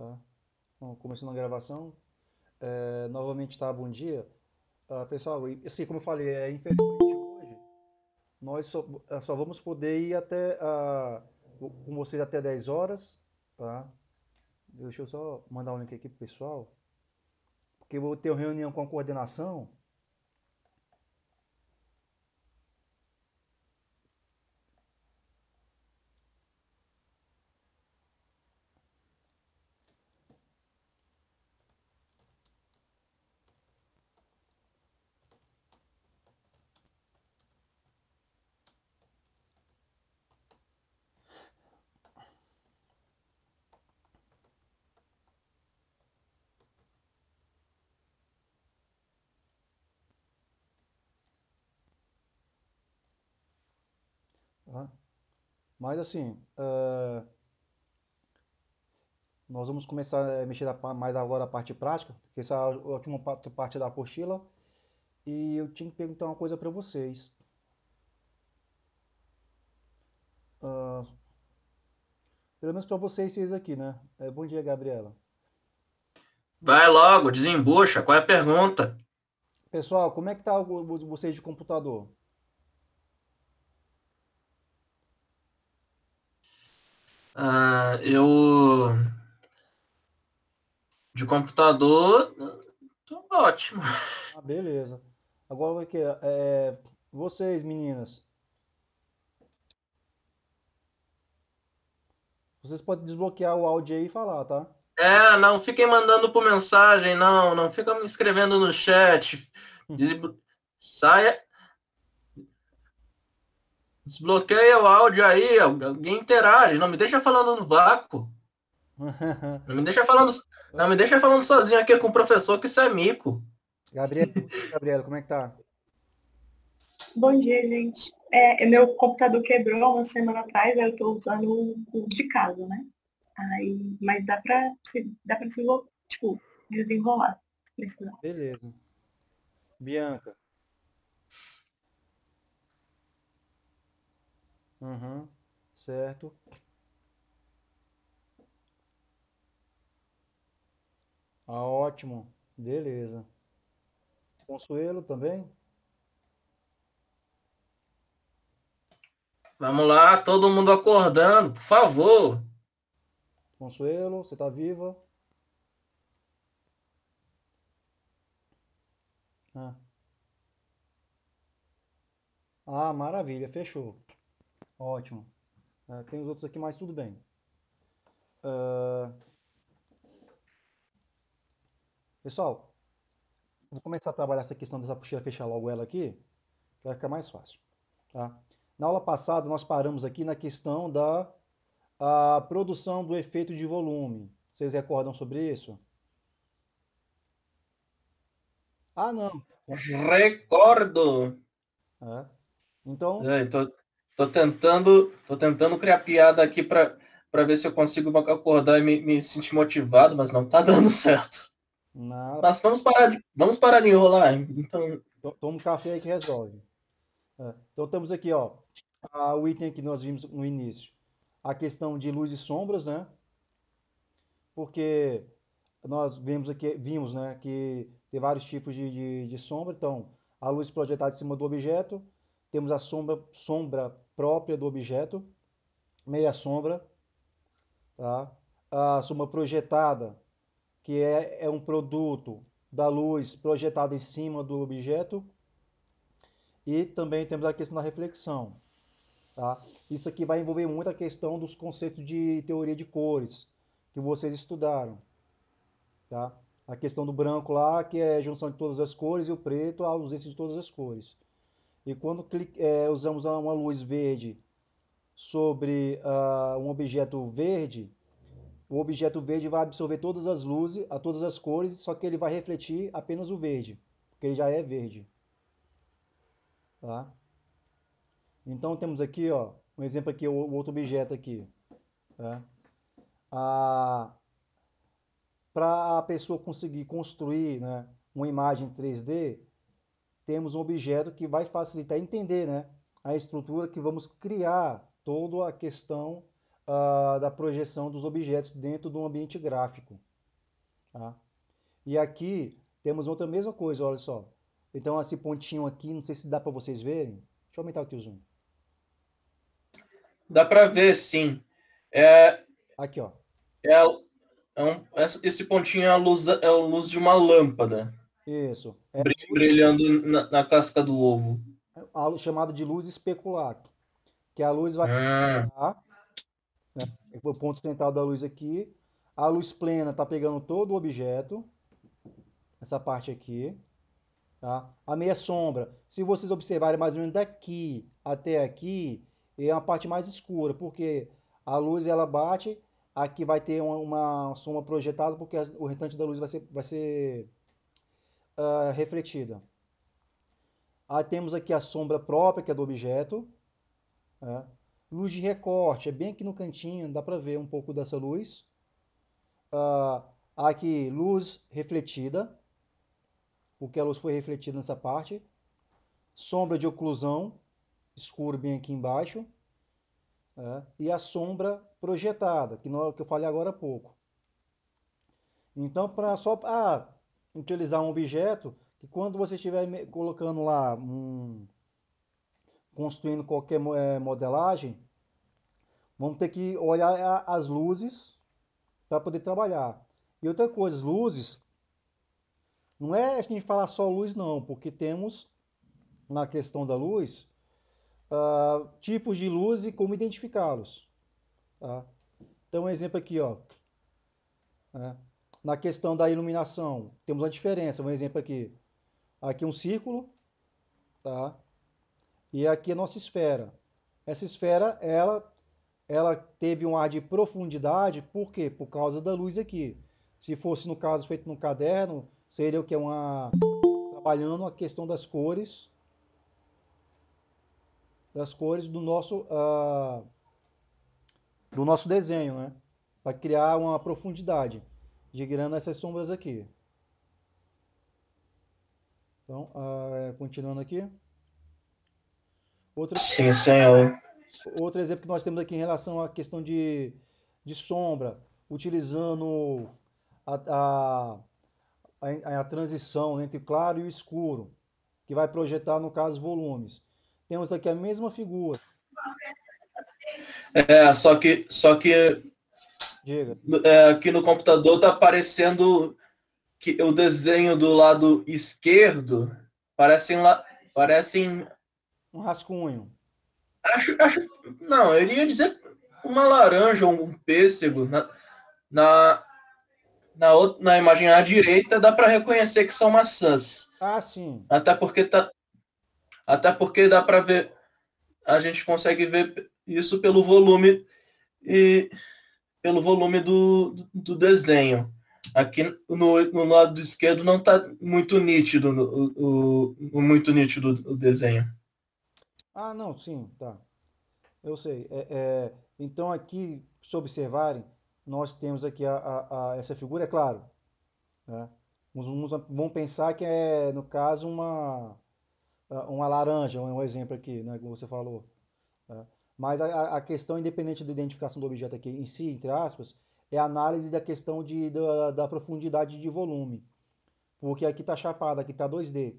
Tá? Bom, começando a gravação. Novamente, tá? Bom dia. Pessoal, assim, como eu falei, infelizmente hoje nós só vamos poder ir com vocês até 10 horas, tá? Deixa eu só mandar um link aqui pro pessoal, porque eu vou ter uma reunião com a coordenação, tá? Mas assim, nós vamos começar a mexer mais agora a parte prática, porque essa é a última parte da apostila, e eu tinha que perguntar uma coisa para vocês. Ah, Pelo menos para vocês seis aqui, né? Bom dia, Gabriela. Vai logo, desembucha. Qual é a pergunta? Pessoal, como é que tá vocês de computador? Eu de computador, tô ótimo. Ah, beleza. Agora o que vocês, meninas, vocês podem desbloquear o áudio aí e falar, tá? Não fiquem mandando por mensagem, não fica me escrevendo no chat. Saia, desbloqueia o áudio aí, alguém interage, não me deixa falando no vácuo. Não me deixa falando, não me deixa falando sozinho aqui com o professor que isso é mico. Gabriela, você, Gabriela, como é que tá? Bom dia, gente. Meu computador quebrou uma semana atrás, aí eu estou usando o de casa, né? Mas dá pra se tipo, desenrolar, se precisar. Beleza. Bianca. Uhum. Certo. Ótimo. Beleza. Consuelo também? Vamos lá, todo mundo acordando, por favor. Consuelo, você tá viva? Ah, Maravilha, fechou. Ótimo. Tem os outros aqui, mas tudo bem. Ah, Pessoal, vou começar a trabalhar essa questão dessa apostila, fechar logo ela aqui, que vai ficar mais fácil, tá? Na aula passada, nós paramos aqui na questão da produção do efeito de volume. Vocês recordam sobre isso? Não. Recordo. É. Então, É, tô tentando criar piada aqui para ver se eu consigo acordar e me sentir motivado, mas não tá dando certo. na, Mas vamos parar de enrolar. Então, toma um café aí que resolve. Então, temos aqui, ó, o item que nós vimos no início. A questão de luz e sombras, né? Porque nós vimos, né, que tem vários tipos de sombra. Então, a luz projetada em cima do objeto, temos a sombra própria do objeto, meia sombra, tá? A sombra projetada, que é um produto da luz projetada em cima do objeto, e também temos a questão da reflexão, tá? Isso aqui vai envolver muito a questão dos conceitos de teoria de cores que vocês estudaram, tá? A questão do branco lá, que é a junção de todas as cores, e o preto, a ausência de todas as cores. E quando usamos uma luz verde sobre um objeto verde, o objeto verde vai absorver todas as luzes, todas as cores, só que ele vai refletir apenas o verde, porque ele já é verde, tá? Então temos aqui, ó, um exemplo aqui, o outro objeto aqui, tá? Para a pessoa conseguir construir, né, uma imagem 3D, temos um objeto que vai facilitar entender, né, a estrutura que vamos criar toda a questão da projeção dos objetos dentro do ambiente gráfico. Tá? E aqui temos outra mesma coisa, olha só. Então, esse pontinho aqui, não sei se dá para vocês verem. Deixa eu aumentar aqui o zoom. Dá para ver, sim. É, Aqui, ó. é, esse pontinho é a luz de uma lâmpada Isso. É brilhando na casca do ovo. chamado de luz especular, que a luz vai Ah, pegar, né, o ponto central da luz aqui. A luz plena está pegando todo o objeto, essa parte aqui. Tá? A meia sombra, se vocês observarem mais ou menos daqui até aqui, é uma parte mais escura, porque a luz ela bate, aqui vai ter uma sombra projetada, porque o restante da luz vai ser refletida. Aí temos aqui a sombra própria, que é do objeto. Né? Luz de recorte, é bem aqui no cantinho, dá para ver um pouco dessa luz. Aqui, luz refletida, porque a luz foi refletida nessa parte. Sombra de oclusão, escuro bem aqui embaixo. E a sombra projetada, que eu falei agora há pouco. Então, para só utilizar um objeto, que quando você estiver colocando lá, construindo qualquer modelagem, vamos ter que olhar as luzes para poder trabalhar. E outra coisa, as luzes, não é a gente falar só luz não, porque temos na questão da luz tipos de luz e como identificá-los. Tá? Então, um exemplo aqui, ó. Né? Na questão da iluminação, temos uma diferença. Um exemplo aqui. Aqui um círculo, tá? E aqui a nossa esfera. Essa esfera, ela teve um ar de profundidade, por quê? Por causa da luz aqui. Se fosse, no caso, feito no caderno, seria o que? Trabalhando a questão das cores do nosso desenho, né? Para criar uma profundidade, gerando essas sombras aqui. Então, continuando aqui. sim, senhor. Outro exemplo que nós temos aqui em relação à questão de sombra, utilizando a, a, a transição entre o claro e o escuro, que vai projetar, no caso, volumes. Temos aqui a mesma figura. Só que Diga. aqui no computador está aparecendo que o desenho do lado esquerdo parecem Um rascunho. acho, não, eu iria dizer uma laranja ou um pêssego. Na, na imagem à direita dá para reconhecer que são maçãs. Ah, sim. Até porque dá para ver, a gente consegue ver isso pelo volume do desenho. Aqui no lado esquerdo não está muito nítido muito nítido o desenho. Ah, não, sim, tá. Eu sei. Então aqui, se observarem, nós temos aqui essa figura, é claro, né? Uns vão pensar que é, no caso, uma laranja, um exemplo aqui, né, como você falou. Né? Mas a questão, independente da identificação do objeto aqui em si, entre aspas, é a análise da questão da profundidade de volume. Porque aqui está chapado, aqui está 2D.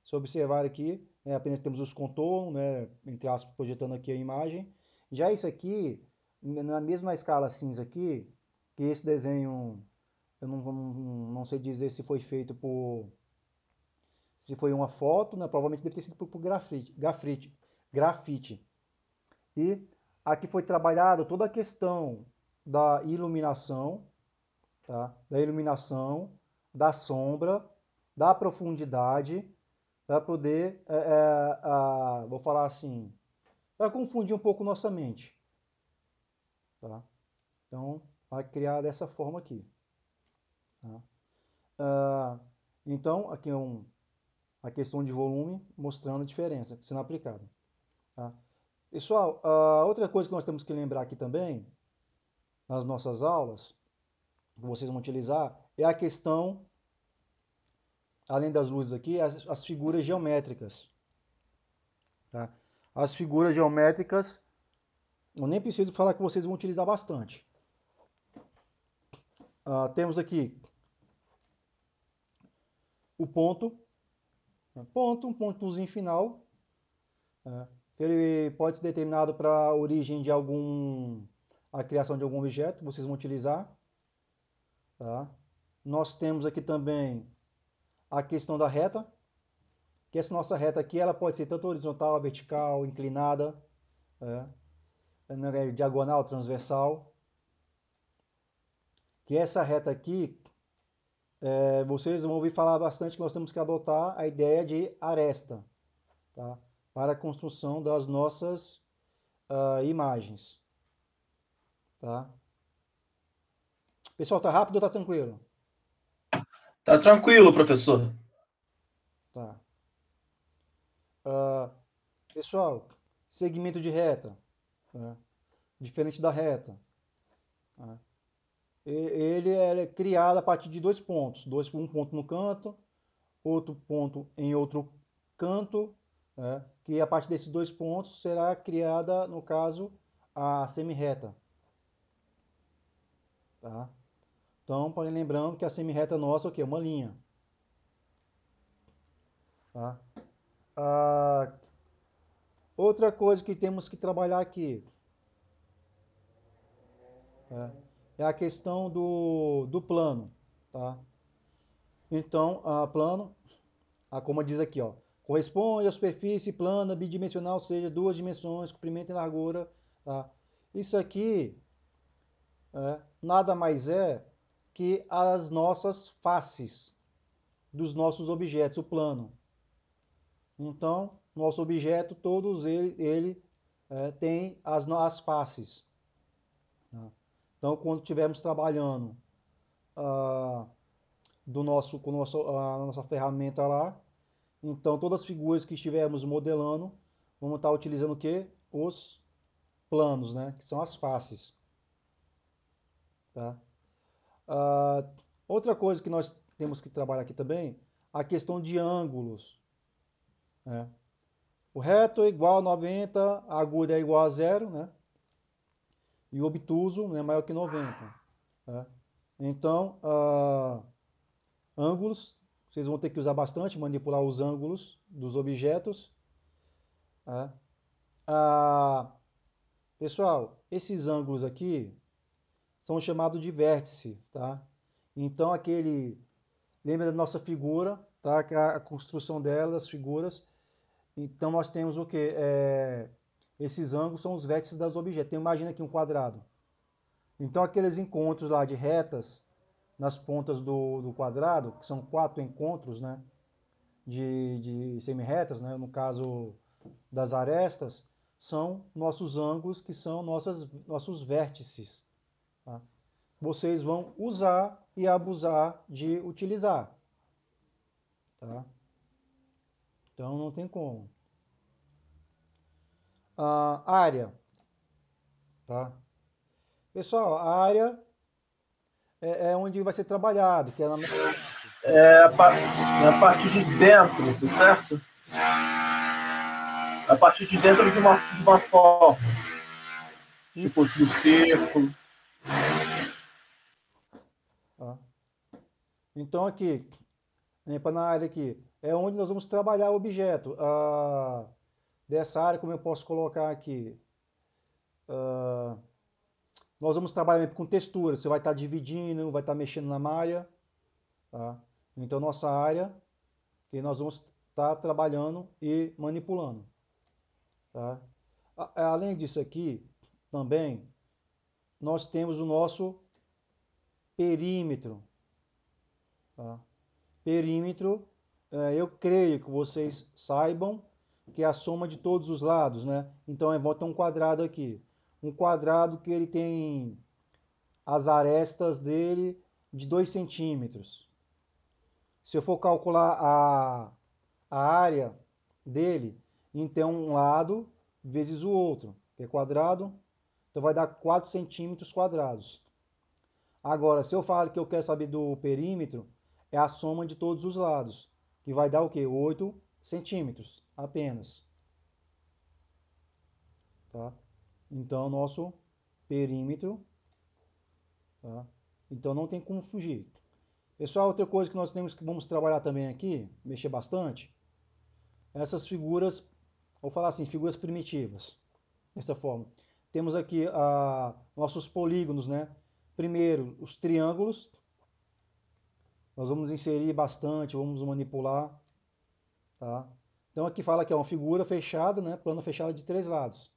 Se observar aqui, né, apenas temos os contornos, né, entre aspas, projetando aqui a imagem. Já isso aqui, na mesma escala cinza aqui, que esse desenho, eu não sei dizer se foi feito se foi uma foto, né, provavelmente deve ter sido por grafite. E aqui foi trabalhada toda a questão da iluminação, tá? Da iluminação, da sombra, da profundidade, para poder, vou falar assim, para confundir um pouco nossa mente. Tá? Então, vai criar dessa forma aqui. Tá? Então, aqui a questão de volume mostrando a diferença sendo aplicada. Tá? Pessoal, outra coisa que nós temos que lembrar aqui também, nas nossas aulas, que vocês vão utilizar, é a questão, além das luzes aqui, as figuras geométricas. Tá? As figuras geométricas Eu nem preciso falar que vocês vão utilizar bastante. Temos aqui o ponto, né? Um pontozinho final, né? Que ele pode ser determinado para a origem de a criação de algum objeto, vocês vão utilizar. Tá? Nós temos aqui também a questão da reta, que essa nossa reta aqui ela pode ser tanto horizontal, vertical, inclinada, diagonal, transversal. Que essa reta aqui, vocês vão ouvir falar bastante que nós temos que adotar a ideia de aresta, tá? Para a construção das nossas imagens. Tá? Pessoal, tá rápido ou tá tranquilo? Tá tranquilo, professor. Tá. Pessoal, segmento de reta, né? Diferente da reta. Né? Ele é criado a partir de dois pontos. Um ponto no canto, outro ponto em outro canto, né? Que a partir desses dois pontos será criada, no caso, a semi-reta. Tá? Então, lembrando que a semi-reta nossa é o quê? Uma linha. Tá? Outra coisa que temos que trabalhar aqui é a questão do plano. Tá? Então, plano, como diz aqui, ó, corresponde à superfície plana bidimensional, ou seja, duas dimensões, comprimento e largura. Tá? Isso aqui nada mais é que as nossas faces dos nossos objetos, o plano. Então, nosso objeto, todos ele tem as faces. Né? Então, quando estivermos trabalhando com a nossa ferramenta lá, então todas as figuras que estivermos modelando, vamos estar utilizando o quê? Os planos, né? Que são as faces. Tá? Outra coisa que nós temos que trabalhar aqui também, a questão de ângulos. Né? O reto é igual a 90, a aguda é igual a zero, né? E o obtuso é maior que 90. Tá? Então, ângulos, vocês vão ter que usar bastante, manipular os ângulos dos objetos. Tá? Pessoal, esses ângulos aqui são chamados de vértice, tá? Então, lembra da nossa figura, tá? Que a construção delas, as figuras. Então, nós temos o que? Esses ângulos são os vértices dos objetos. Então, imagina aqui um quadrado. Então, aqueles encontros lá de retas nas pontas do quadrado, que são 4 encontros, né? De semi-retas, né? No caso das arestas, são nossos ângulos, que são nossos vértices. Tá? Vocês vão usar e abusar de utilizar. Tá? Então não tem como. A área. Tá? Pessoal, a área é onde vai ser trabalhado, que é A partir de dentro, certo? A partir de dentro de uma forma. Tipo do círculo. Tá? Então aqui, na área aqui, é onde nós vamos trabalhar o objeto. Dessa área, como eu posso colocar aqui? Nós vamos trabalhar com textura. Você vai estar dividindo, vai estar mexendo na malha. Tá? Então, nossa área, que nós vamos estar trabalhando e manipulando. Tá? Além disso aqui, também, nós temos o nosso perímetro. Tá? Perímetro, eu creio que vocês saibam que é a soma de todos os lados, né? Então, eu vou ter um quadrado aqui. Um quadrado que ele tem as arestas dele de 2 centímetros. Se eu for calcular a área dele, então um lado vezes o outro, que é quadrado, então vai dar 4 centímetros quadrados. Agora, se eu falo que eu quero saber do perímetro, é a soma de todos os lados, que vai dar o quê? 8 centímetros apenas. Tá? Então, nosso perímetro, tá? Então, não tem como fugir. Pessoal, outra coisa que nós temos que vamos trabalhar também aqui, mexer bastante, essas figuras, vou falar assim, figuras primitivas, dessa forma. Temos aqui nossos polígonos, né? Primeiro, os triângulos, nós vamos inserir bastante, vamos manipular, tá? Então aqui fala que é uma figura fechada, né? Plano fechado de 3 lados.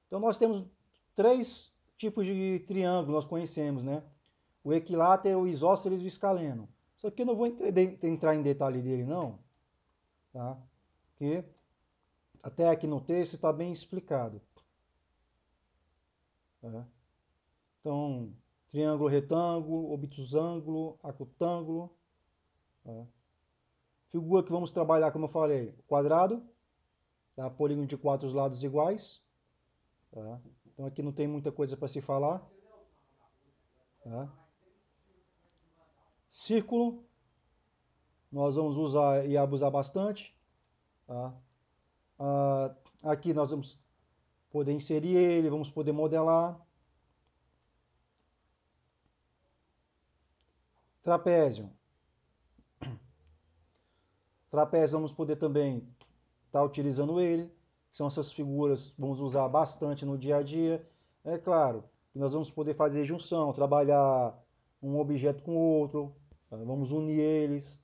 Então nós temos 3 tipos de triângulo, nós conhecemos, né? O equilátero, o isósceles e o escaleno. Isso aqui eu não vou entrar em detalhe dele não, tá? Porque até aqui no texto está bem explicado. Tá? Então, triângulo, retângulo, obtusângulo, acutângulo. Tá? Figura que vamos trabalhar, como eu falei, quadrado, tá? Polígono de 4 lados iguais. Tá? Então aqui não tem muita coisa para se falar. Tá? Círculo, nós vamos usar e abusar bastante. Tá? Aqui nós vamos poder inserir ele, vamos poder modelar. Trapézio. Trapézio vamos poder também estar utilizando ele. São essas figuras, vamos usar bastante no dia a dia. É claro que nós vamos poder fazer junção, trabalhar um objeto com outro, tá? Vamos unir eles.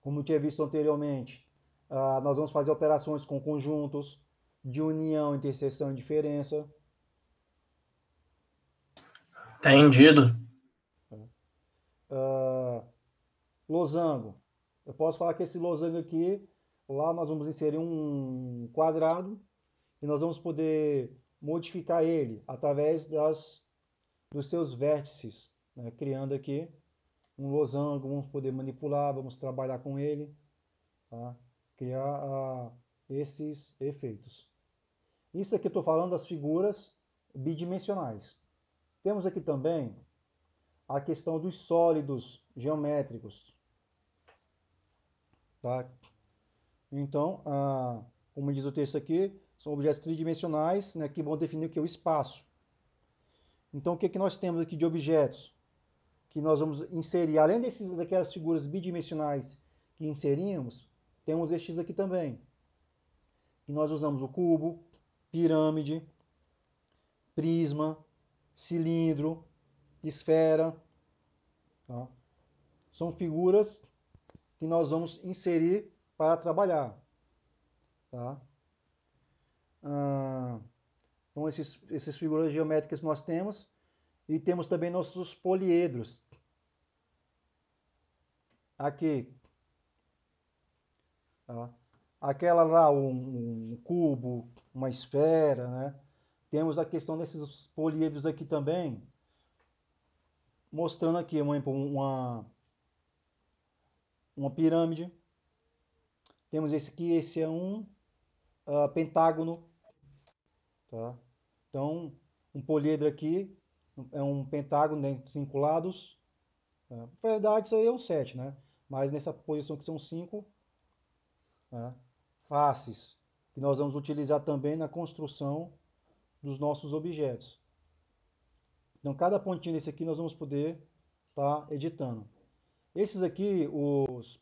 Como eu tinha visto anteriormente, nós vamos fazer operações com conjuntos de união, interseção e diferença. Entendido. Losango. Eu posso falar que esse losango aqui, lá nós vamos inserir um quadrado e nós vamos poder modificar ele através dos seus vértices, né? Criando aqui um losango, vamos poder manipular, vamos trabalhar com ele, tá? Criar esses efeitos. Isso aqui eu estou falando das figuras bidimensionais. Temos aqui também a questão dos sólidos geométricos. Tá? Então, como diz o texto aqui, são objetos tridimensionais, né, que vão definir o que é o espaço. Então, o que, que nós temos aqui de objetos? Que nós vamos inserir, além daquelas figuras bidimensionais que inserimos, temos estes aqui também. E nós usamos o cubo, pirâmide, prisma, cilindro, esfera. Tá? São figuras que nós vamos inserir para trabalhar. Tá? Então, essas figuras geométricas nós temos. E temos também nossos poliedros. Aqui. Tá? Aquela lá, um cubo, uma esfera, né? Temos a questão desses poliedros aqui também, mostrando aqui uma pirâmide. Temos esse aqui, esse é um pentágono. Tá? Então, um poliedro aqui é um pentágono de 5 lados. Tá? Na verdade, isso aí é um 7, né? Mas nessa posição que são 5, né? Faces, que nós vamos utilizar também na construção dos nossos objetos. Então, cada pontinho desse aqui nós vamos poder estar editando. Esses aqui,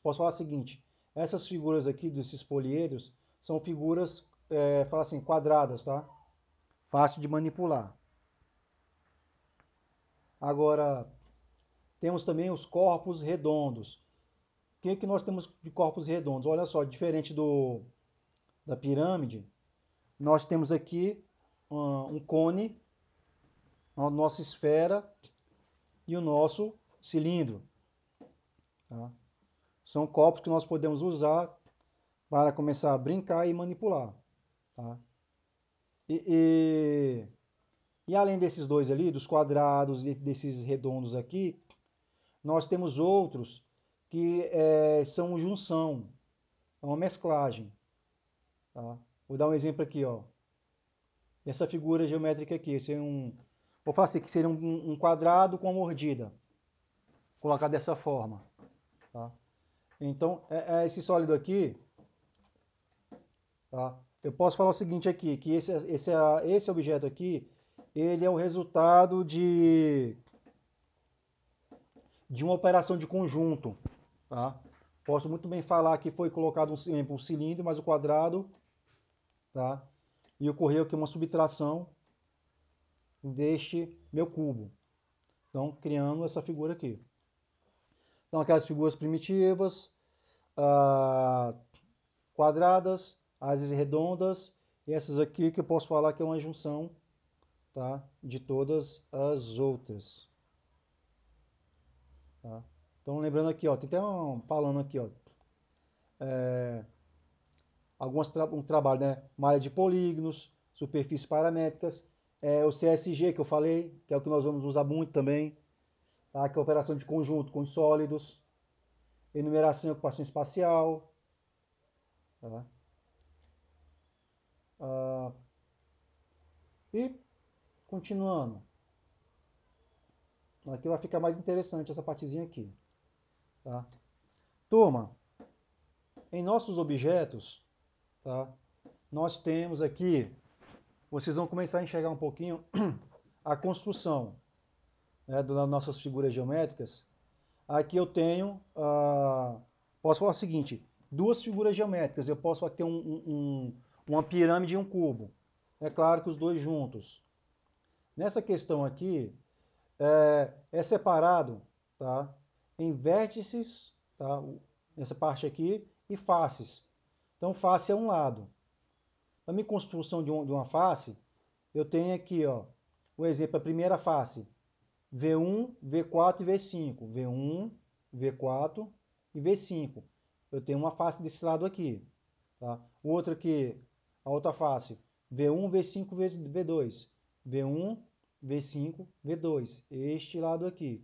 posso falar o seguinte, essas figuras aqui desses poliedros são figuras, fala assim, quadradas, tá? Fácil de manipular. Agora, temos também os corpos redondos. O que, que nós temos de corpos redondos? Olha só, diferente da pirâmide, nós temos aqui um cone, a nossa esfera e o nosso cilindro. Tá? São copos que nós podemos usar para começar a brincar e manipular. Tá? E além desses dois ali, dos quadrados e desses redondos aqui, nós temos outros que são junção, é uma mesclagem. Tá? Vou dar um exemplo aqui, ó. Essa figura geométrica aqui, vou falar assim, que seria um quadrado com uma mordida. Vou colocar dessa forma. Tá? Então, esse sólido aqui, tá? eu posso falar o seguinte aqui, que esse objeto aqui, ele é o resultado de uma operação de conjunto, tá? Posso muito bem falar que foi colocado um cilindro, mas o quadrado, tá? E ocorreu aqui uma subtração deste meu cubo. Então, criando essa figura aqui. Então, aquelas figuras primitivas, quadradas, as redondas, e essas aqui que eu posso falar que é uma junção, tá? De todas as outras. Tá? Então, lembrando aqui, ó, tem até falando aqui, ó, um trabalho, né? Malha de polígonos, superfícies paramétricas, o CSG que eu falei, que é o que nós vamos usar muito também, tá? Que é a operação de conjunto com sólidos, enumeração e ocupação espacial, tá? E continuando, aqui vai ficar mais interessante essa partezinha aqui, tá? Turma, em nossos objetos, tá? Nós temos aqui, vocês vão começar a enxergar um pouquinho a construção, né, das nossas figuras geométricas. Aqui eu tenho, posso falar o seguinte, duas figuras geométricas, eu posso ter uma pirâmide e um cubo. É claro que os dois juntos. Nessa questão aqui, é separado, tá, em vértices, tá, nessa parte aqui, e faces. Então, face é um lado. Na minha construção de uma face, eu tenho aqui, ó, o exemplo, a primeira face, V1, V4 e V5. V1, V4 e V5. Eu tenho uma face desse lado aqui. Tá? O outro aqui, a outra face, V1, V5, V2. V1, V5, V2. Este lado aqui.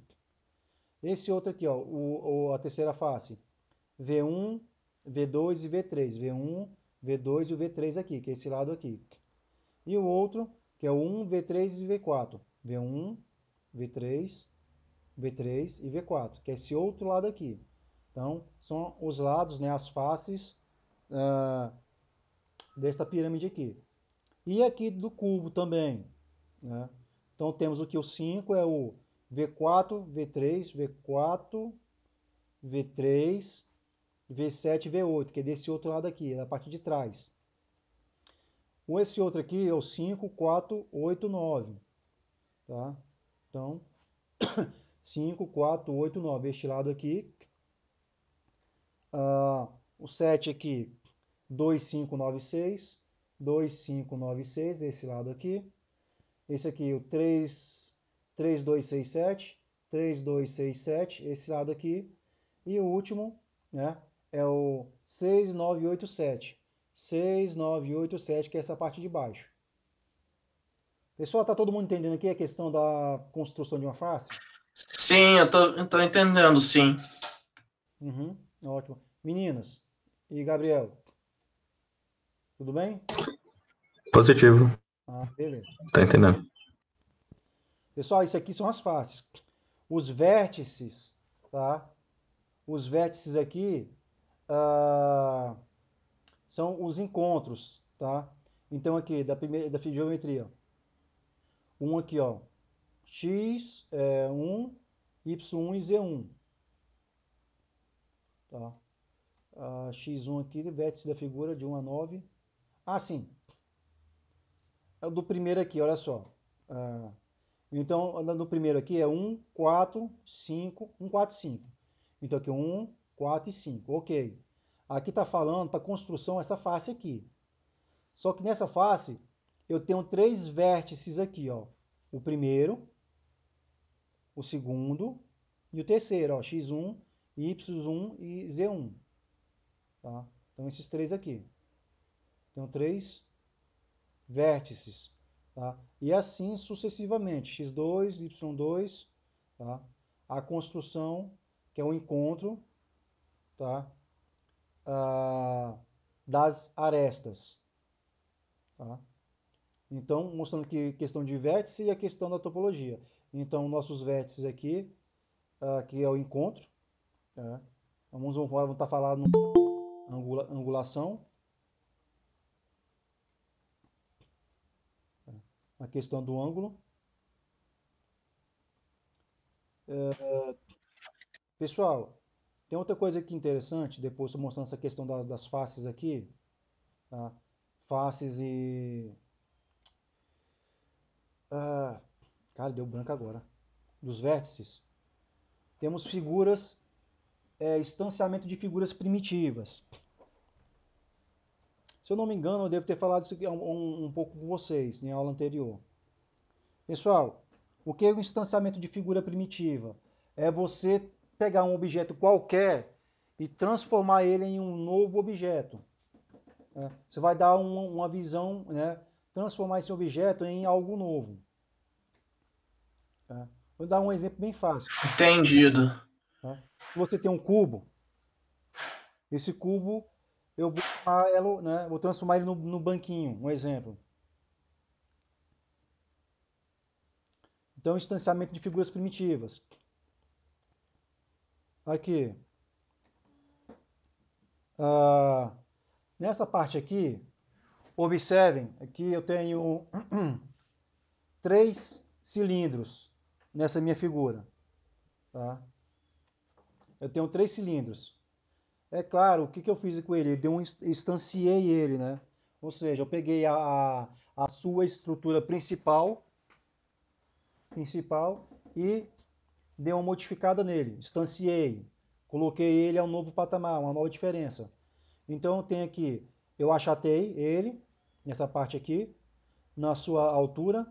Esse outro aqui, ó, a terceira face, V1, V2 e V3. V1, V2 e o V3 aqui, que é esse lado aqui. E o outro, que é o 1, V3 e V4. V1, V3, V3 e V4, que é esse outro lado aqui. Então, são os lados, né, as faces desta pirâmide aqui. E aqui do cubo também, né? Então, temos o que? O 5 é o V4, V3, V4, V3, V7 e V8, que é desse outro lado aqui, é da parte de trás. Esse outro aqui é o 5, 4, 8, 9. Tá? Então, 5, 4, 8, 9. Este lado aqui. O 7 aqui, 2, 5, 9, 6. 2, 5, 9, 6. Esse lado aqui. Esse aqui, o 3, 3, 2, 6, 7. 3, 2, 6, 7. Esse lado aqui. E o último, né, é o 6, 9, 8, 7. 6, 9, 8, 7, que é essa parte de baixo. Pessoal, tá todo mundo entendendo aqui a questão da construção de uma face? Sim, eu tô entendendo, sim. Uhum, ótimo. Meninas e Gabriel, tudo bem? Positivo. Beleza. Tá entendendo? Pessoal, isso aqui são as faces. Os vértices, tá? Os vértices aqui são os encontros, tá? Então aqui, da geometria, um aqui, ó, x, 1, y1 e z1, tá? X1 aqui, vértice da figura de 1 a 9. Sim. É o do primeiro aqui, olha só. Então, no primeiro aqui é 1, 4, 5, 1, 4, 5. Então aqui 1, 4 e 5. Ok. Aqui está falando para construção essa face aqui. Só que nessa face eu tenho três vértices aqui, ó. O primeiro, o segundo e o terceiro, ó, x1, y1 e z1. Tá? Então esses três aqui. Tenho três vértices. Tá? E assim sucessivamente, x2, y2, tá? A construção, que é o encontro, tá? Das arestas. Tá? Então, mostrando que questão de vértice e a questão da topologia. Então, nossos vértices aqui, que é o encontro, tá? Vamos estar falando angulação. a questão do ângulo. Pessoal, tem outra coisa aqui interessante, depois estou mostrando essa questão das faces aqui, tá? Faces e... cara, deu branco agora. Dos vértices. Temos figuras, estanciamento de figuras primitivas. Se eu não me engano, eu devo ter falado isso aqui um pouco com vocês, em aula anterior. Pessoal, o que é o instanciamento de figura primitiva? É você pegar um objeto qualquer e transformar ele em um novo objeto. Né? Você vai dar uma visão, né? Transformar esse objeto em algo novo. Tá? Vou dar um exemplo bem fácil. Entendido. Tá? Se você tem um cubo, esse cubo eu vou transformar ele no banquinho, um exemplo. Então, instanciamento de figuras primitivas. Aqui. Nessa parte aqui, observem, aqui eu tenho 3 cilindros nessa minha figura. Tá? Eu tenho 3 cilindros. É claro, o que eu fiz com ele? Instanciei ele, né? Ou seja, eu peguei a sua estrutura principal e dei uma modificada nele, instanciei, coloquei ele a um novo patamar, uma nova diferença. Então eu tenho aqui, eu achatei ele, nessa parte aqui, na sua altura,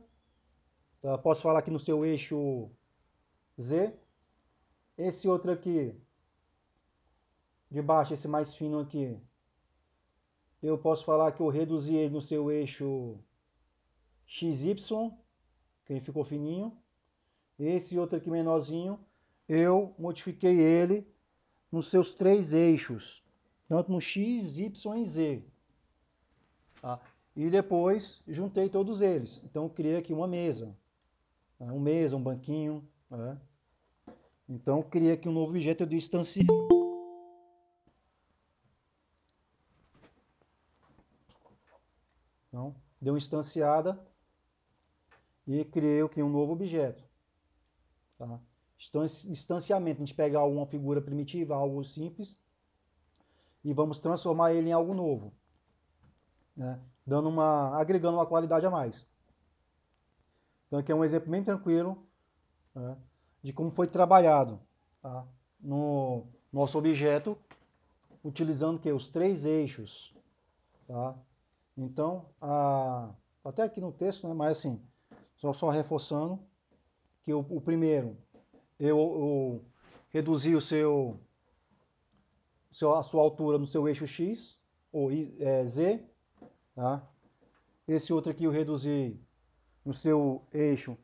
tá? Posso falar aqui no seu eixo Z. Esse outro aqui, de baixo, esse mais fino aqui, eu posso falar que eu reduzi ele no seu eixo XY, que ele ficou fininho. Esse outro aqui menorzinho, eu modifiquei ele nos seus 3 eixos, tanto no X, Y e Z. Tá? E depois juntei todos eles. Então eu criei aqui uma mesa. Tá? Uma mesa, um banquinho. Tá? Então eu criei aqui um novo objeto de instanciei. Então, deu uma instanciada e criei aqui um novo objeto. Tá? Instanciamento, a gente pega alguma figura primitiva, algo simples, e vamos transformar ele em algo novo, né? Agregando uma qualidade a mais. Então aqui é um exemplo bem tranquilo, né, de como foi trabalhado, tá, no nosso objeto, utilizando que os 3 eixos. Tá? Então, até aqui no texto, né, mas assim, só reforçando que o primeiro, eu reduzi a sua altura no seu eixo X, ou Z. Tá? Esse outro aqui eu reduzi no seu eixo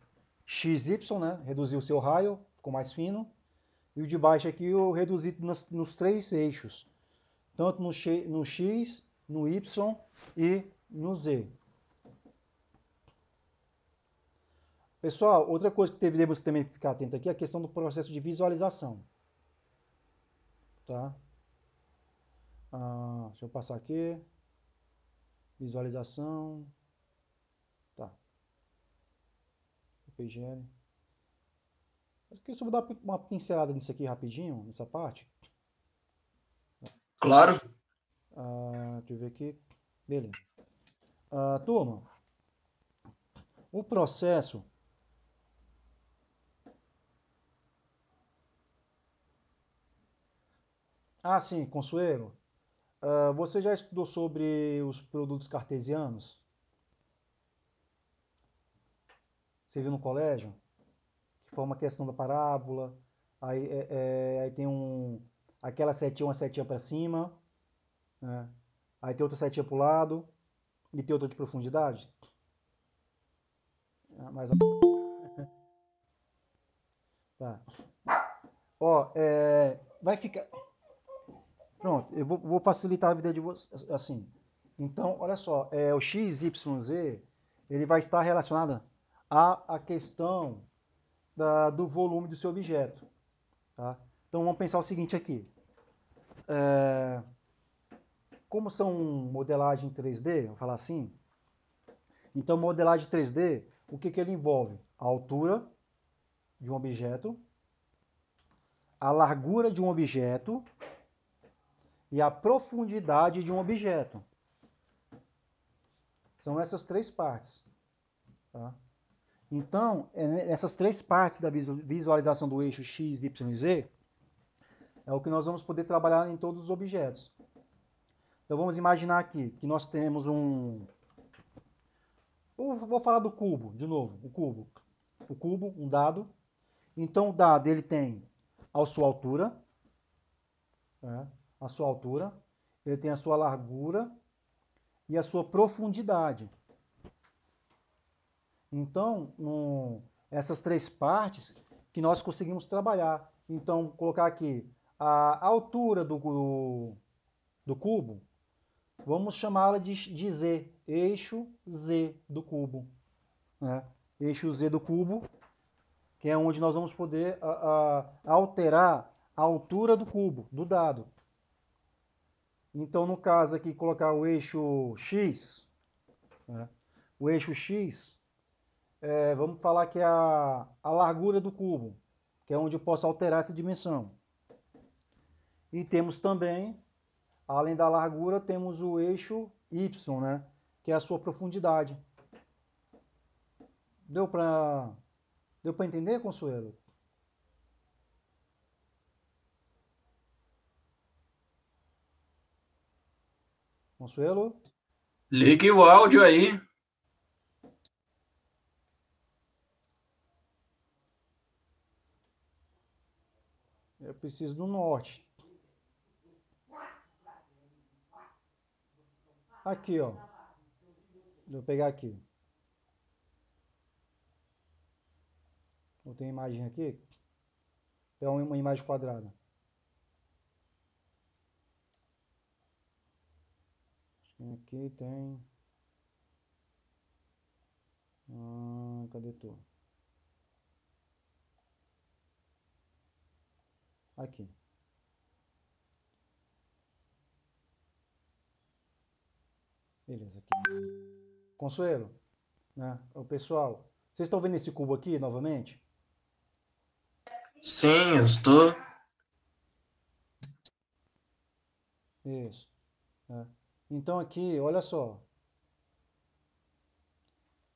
XY, né? Reduzi o seu raio, ficou mais fino. E o de baixo aqui eu reduzi nos 3 eixos, tanto no X, no Y e no Z. Pessoal, outra coisa que devemos também ficar atento aqui é a questão do processo de visualização. Tá? Deixa eu passar aqui. Visualização. Tá. PGL. Eu só vou dar uma pincelada nisso aqui rapidinho, nessa parte. Claro. Deixa eu ver aqui. Beleza. Turma, o processo... sim, Consuelo. Você já estudou sobre os produtos cartesianos? Você viu no colégio? Que forma a questão da parábola. Aí tem aquela setinha, uma setinha para cima. Né? Aí tem outra setinha para o lado. E tem outra de profundidade. Mais tá. Ó, vai ficar... Pronto, eu vou facilitar a vida de vocês, assim. Então, olha só, o XYZ, ele vai estar relacionado à questão do volume do seu objeto. Tá? Então, vamos pensar o seguinte aqui. Como são modelagem 3D, vou falar assim, então modelagem 3D, o que ele envolve? A altura de um objeto, a largura de um objeto e a profundidade de um objeto. São essas três partes. Tá? Então, essas três partes da visualização do eixo x, y e z é o que nós vamos poder trabalhar em todos os objetos. Então, vamos imaginar aqui que nós temos um... Vou falar do cubo, de novo, o cubo. O cubo, um dado. Então, o dado ele tem a sua altura, né? A sua altura, ele tem a sua largura e a sua profundidade. Então, essas três partes que nós conseguimos trabalhar. Então, colocar aqui a altura do cubo, vamos chamá-la de Z, eixo Z do cubo. Né? Eixo Z do cubo, que é onde nós vamos poder alterar a altura do cubo, do dado. Então, no caso aqui, colocar o eixo X, né? O eixo X, vamos falar que é a largura do cubo, que é onde eu posso alterar essa dimensão. E temos também, além da largura, temos o eixo Y, né? Que é a sua profundidade. Deu para entender, Consuelo? Consuelo? Ligue o áudio aí. Eu preciso do norte. Aqui, ó. Vou pegar aqui. Eu tenho imagem aqui. É uma imagem quadrada. Aqui tem... cadê tu? Aqui. Beleza, aqui. Consuelo, né? O pessoal, vocês estão vendo esse cubo aqui novamente? Sim, eu estou. Isso. Né? Então aqui, olha só.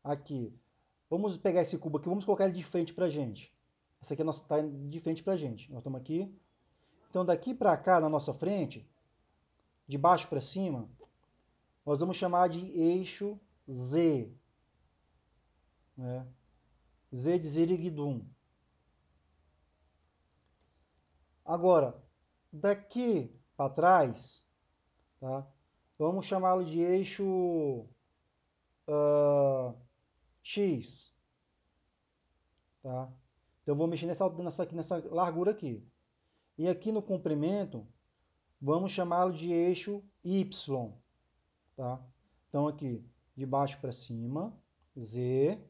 Aqui. Vamos pegar esse cubo aqui, vamos colocar ele de frente pra gente. Essa aqui está de frente pra gente. Nós estamos aqui. Então daqui pra cá, na nossa frente, de baixo pra cima, nós vamos chamar de eixo Z. Né? Z de Ziriguidum. Agora, daqui para trás, tá? Vamos chamá-lo de eixo X. Tá? Então, eu vou mexer nessa largura aqui. E aqui no comprimento, vamos chamá-lo de eixo Y. Tá? Então, aqui, de baixo para cima, Z.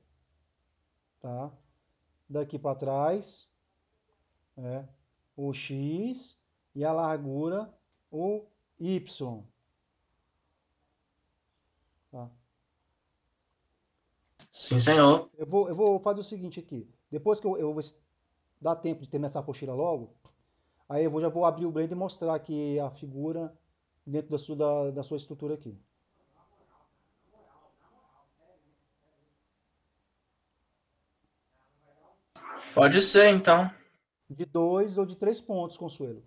Tá? Daqui para trás, o X. E a largura, o Y. Tá? Sim, senhor. Eu vou fazer o seguinte aqui. Depois que eu vou dar tempo de terminar essa apostila logo, aí já vou abrir o Blender e mostrar aqui a figura dentro da sua estrutura aqui. Pode ser, então. De 2 ou de 3 pontos, Consuelo.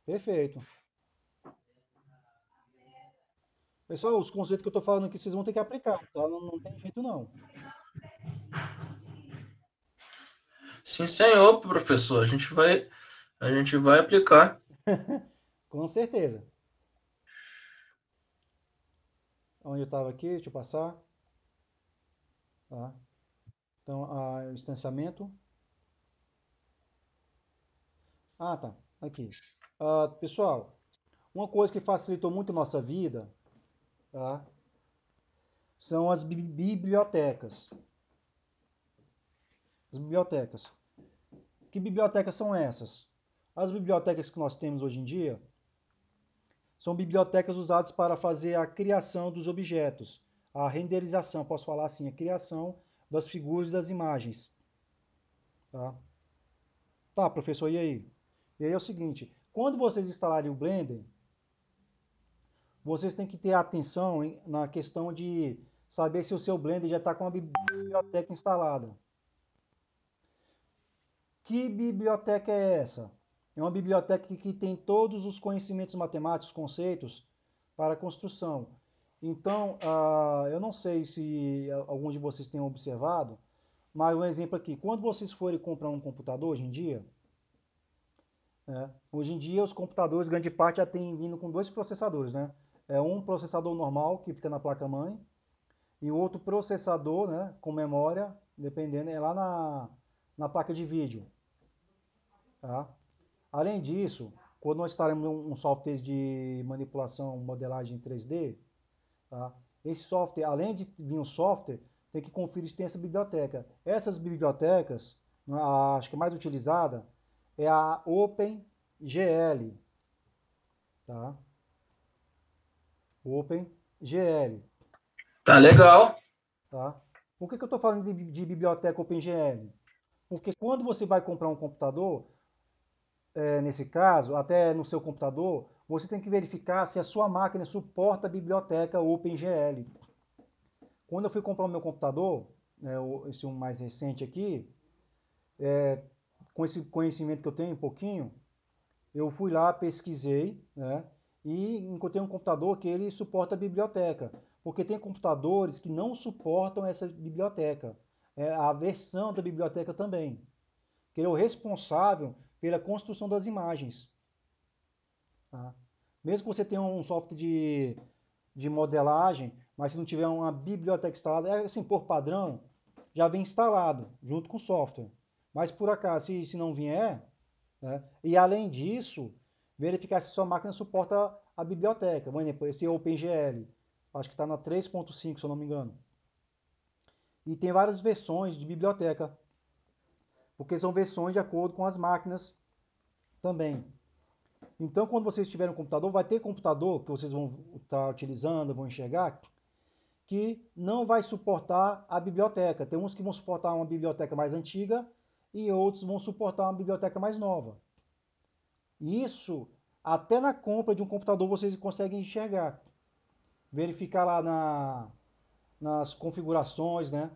Perfeito. Pessoal, os conceitos que eu estou falando aqui, vocês vão ter que aplicar, tá? Não tem jeito não. Sim, senhor, professor. A gente vai aplicar. Com certeza. Onde eu estava aqui, deixa eu passar. Tá? Então, o distanciamento. Ah, tá. Aqui. Pessoal, uma coisa que facilitou muito a nossa vida, tá? São as bibliotecas. As bibliotecas. Que bibliotecas são essas? As bibliotecas que nós temos hoje em dia são bibliotecas usadas para fazer a criação dos objetos, a renderização, posso falar assim, a criação das figuras e das imagens. Tá? Tá, professor, e aí? E aí é o seguinte, quando vocês instalarem o Blender, vocês têm que ter atenção na questão de saber se o seu Blender já está com a biblioteca instalada. Que biblioteca é essa? É uma biblioteca que tem todos os conhecimentos matemáticos, conceitos para construção. Então, eu não sei se alguns de vocês tenham observado, mas um exemplo aqui, quando vocês forem comprar um computador hoje em dia, hoje em dia os computadores, grande parte já tem vindo com dois processadores, né? É um processador normal que fica na placa-mãe e o outro processador, né, com memória, dependendo, é lá na placa de vídeo. Tá? Além disso, quando nós instalamos um software de manipulação, modelagem 3D, tá? Esse software, além de vir um software, tem que conferir se tem essa biblioteca. Essas bibliotecas, acho que a mais utilizada é a OpenGL. Tá? OpenGL. Tá legal. Tá? Por que eu estou falando de biblioteca OpenGL? Porque quando você vai comprar um computador, nesse caso, até no seu computador, você tem que verificar se a sua máquina suporta a biblioteca OpenGL. Quando eu fui comprar o meu computador, né, esse um mais recente aqui, com esse conhecimento que eu tenho um pouquinho, eu fui lá, pesquisei, né, e encontrei um computador que ele suporta a biblioteca. Porque tem computadores que não suportam essa biblioteca. É a versão da biblioteca também. Que ele é o responsável pela construção das imagens. Tá? Mesmo que você tenha um software de modelagem, mas se não tiver uma biblioteca instalada, assim, por padrão, já vem instalado, junto com o software. Mas por acaso, se não vier, né, e além disso, verificar se sua máquina suporta a biblioteca. Por exemplo, esse OpenGL, acho que está na 3.5, se eu não me engano. E tem várias versões de biblioteca, porque são versões de acordo com as máquinas também. Então, quando vocês tiverem um computador, vai ter computador que vocês vão estar utilizando, vão enxergar, que não vai suportar a biblioteca. Tem uns que vão suportar uma biblioteca mais antiga e outros vão suportar uma biblioteca mais nova. Isso, até na compra de um computador vocês conseguem enxergar. Verificar lá nas configurações, né?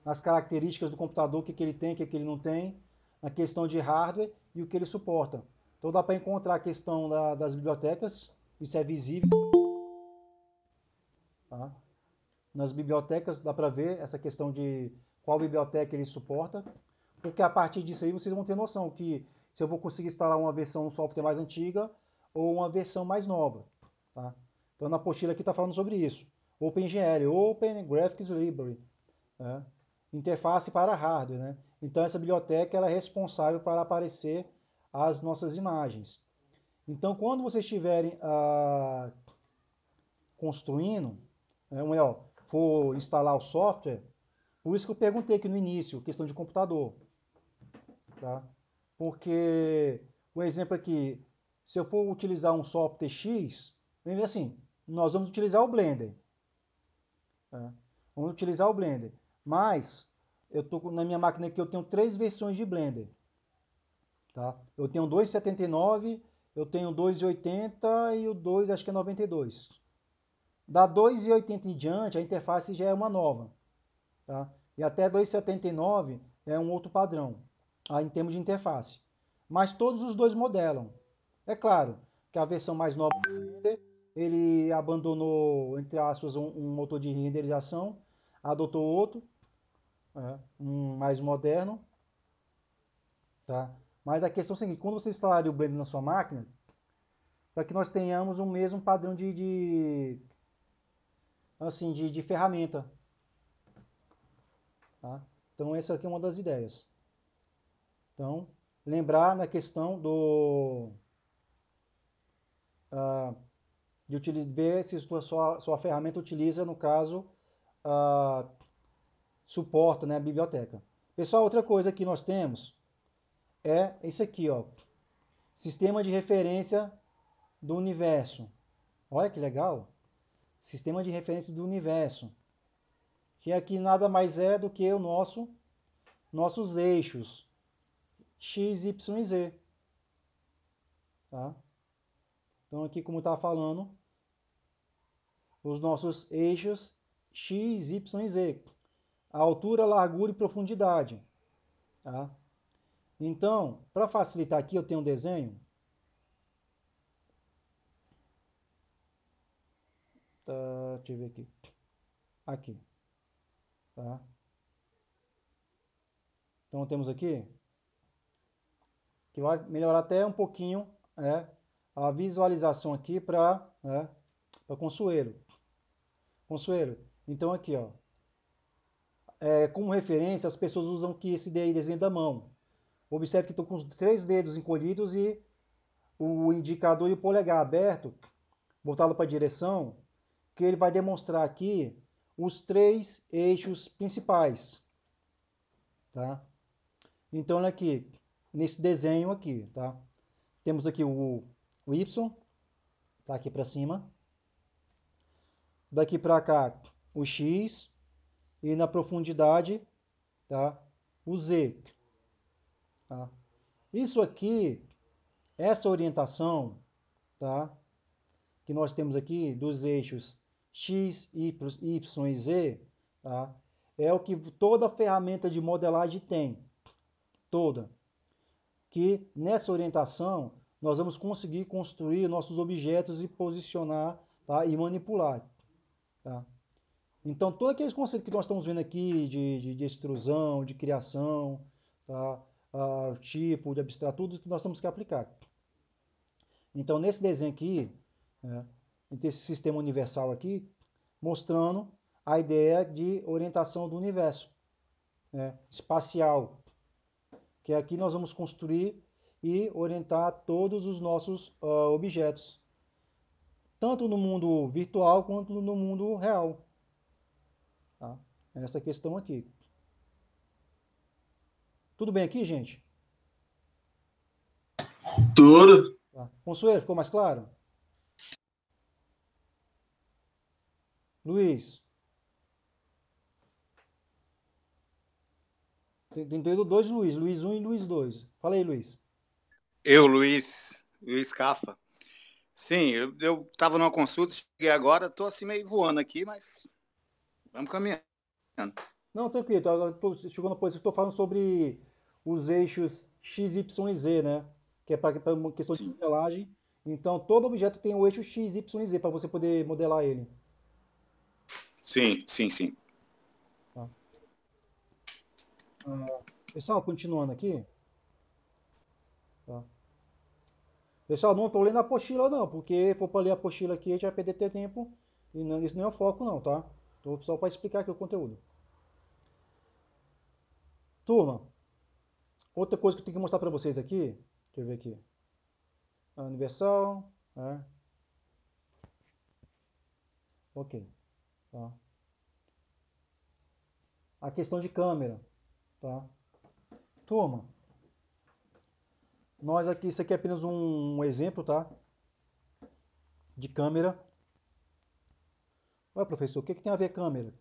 Nas características do computador, o que ele tem, o que ele não tem, na questão de hardware e o que ele suporta. Então dá para encontrar a questão das bibliotecas, isso é visível. Tá? Nas bibliotecas dá para ver essa questão de qual biblioteca ele suporta, porque a partir disso aí vocês vão ter noção que se eu vou conseguir instalar uma versão um software mais antiga ou uma versão mais nova. Tá? Então na apostila aqui está falando sobre isso. OpenGL, Open Graphics Library. Né? Interface para hardware. Né? Então essa biblioteca ela é responsável para aparecer as nossas imagens. Então quando vocês estiverem construindo, ou melhor, for instalar o software, por isso que eu perguntei aqui no início, questão de computador. Tá? Porque, o exemplo aqui, se eu for utilizar um software X, assim, nós vamos utilizar o Blender. Tá? Vamos utilizar o Blender. Mas, na minha máquina aqui, eu tenho 3 versões de Blender. Tá? Eu tenho 2.79, eu tenho 2.80 e o 2 acho que é 92. Da 2.80 em diante, a interface já é uma nova. Tá? E até 2.79 é um outro padrão, em termos de interface. Mas todos os dois modelam. É claro que a versão mais nova do Blender, ele abandonou, entre aspas, um motor de renderização, adotou outro, um mais moderno. Tá? Mas a questão é a seguinte, quando você instalar o Blender na sua máquina, para que nós tenhamos o mesmo padrão assim, de ferramenta. Tá? Então essa aqui é uma das ideias. Então, lembrar na questão de ver se sua ferramenta utiliza, no caso, suporta, né, a biblioteca. Pessoal, outra coisa que nós temos é esse aqui, ó, Sistema de Referência do Universo. Olha que legal. sistema de referência do universo, que aqui nada mais é do que o nossos eixos x, y e z. Tá? Então aqui, como está falando, os nossos eixos x, y e z, a altura, largura e profundidade. Tá? Então, para facilitar aqui, eu tenho um desenho. Tá, deixa eu ver aqui. Aqui. Tá? Então temos aqui, que vai melhorar até um pouquinho a visualização aqui para Consuelo. Consuelo, então aqui, ó, como referência, as pessoas usam aqui esse desenho da mão. Observe que estou com os 3 dedos encolhidos e o indicador e o polegar aberto, voltado para a direção, que ele vai demonstrar aqui os 3 eixos principais. Tá? Então, olha aqui, nesse desenho aqui, tá? Temos aqui o Y, tá aqui para cima. Daqui para cá, o X. E na profundidade, tá? O Z. Tá? Isso aqui, essa orientação, tá? Que nós temos aqui dos eixos X, Y e Z, tá? É o que toda ferramenta de modelagem tem. Toda. Que nessa orientação nós vamos conseguir construir nossos objetos e posicionar, tá? E manipular. Tá? Então, todos aqueles conceitos que nós estamos vendo aqui de extrusão, de criação, tá? Tipo, de abstrato, tudo que nós temos que aplicar. Então, nesse desenho aqui, esse sistema universal aqui, mostrando a ideia de orientação do universo, espacial, que aqui nós vamos construir e orientar todos os nossos objetos, tanto no mundo virtual quanto no mundo real. Tá? Essa questão aqui. Tudo bem aqui, gente? Tudo. Tá. Consuelo, ficou mais claro? Luiz? Tem dois Luiz, Luiz 1 e Luiz 2. Fala aí, Luiz. Eu, Luiz Cafa. Sim, eu estava numa consulta, cheguei agora, estou assim meio voando aqui, mas vamos caminhando. Não, tranquilo, chegou na posição que estou falando sobre os eixos X, Y e Z, né? Que é para uma questão de modelagem. Então, todo objeto tem o eixo X, Y e Z para você poder modelar ele. Sim. Tá. Pessoal, continuando aqui. Tá. Pessoal, não estou lendo a apostila não, porque se for para ler a apostila aqui, a gente vai perder tempo. E não, isso não é o foco não, tá? Estou só para explicar aqui o conteúdo. Turma, outra coisa que eu tenho que mostrar para vocês aqui, deixa eu ver aqui. A universal, ok. Tá. A questão de câmera, tá? Turma, nós aqui, isso aqui é apenas um exemplo, tá? De câmera. Ué, professor, o que tem a ver câmera?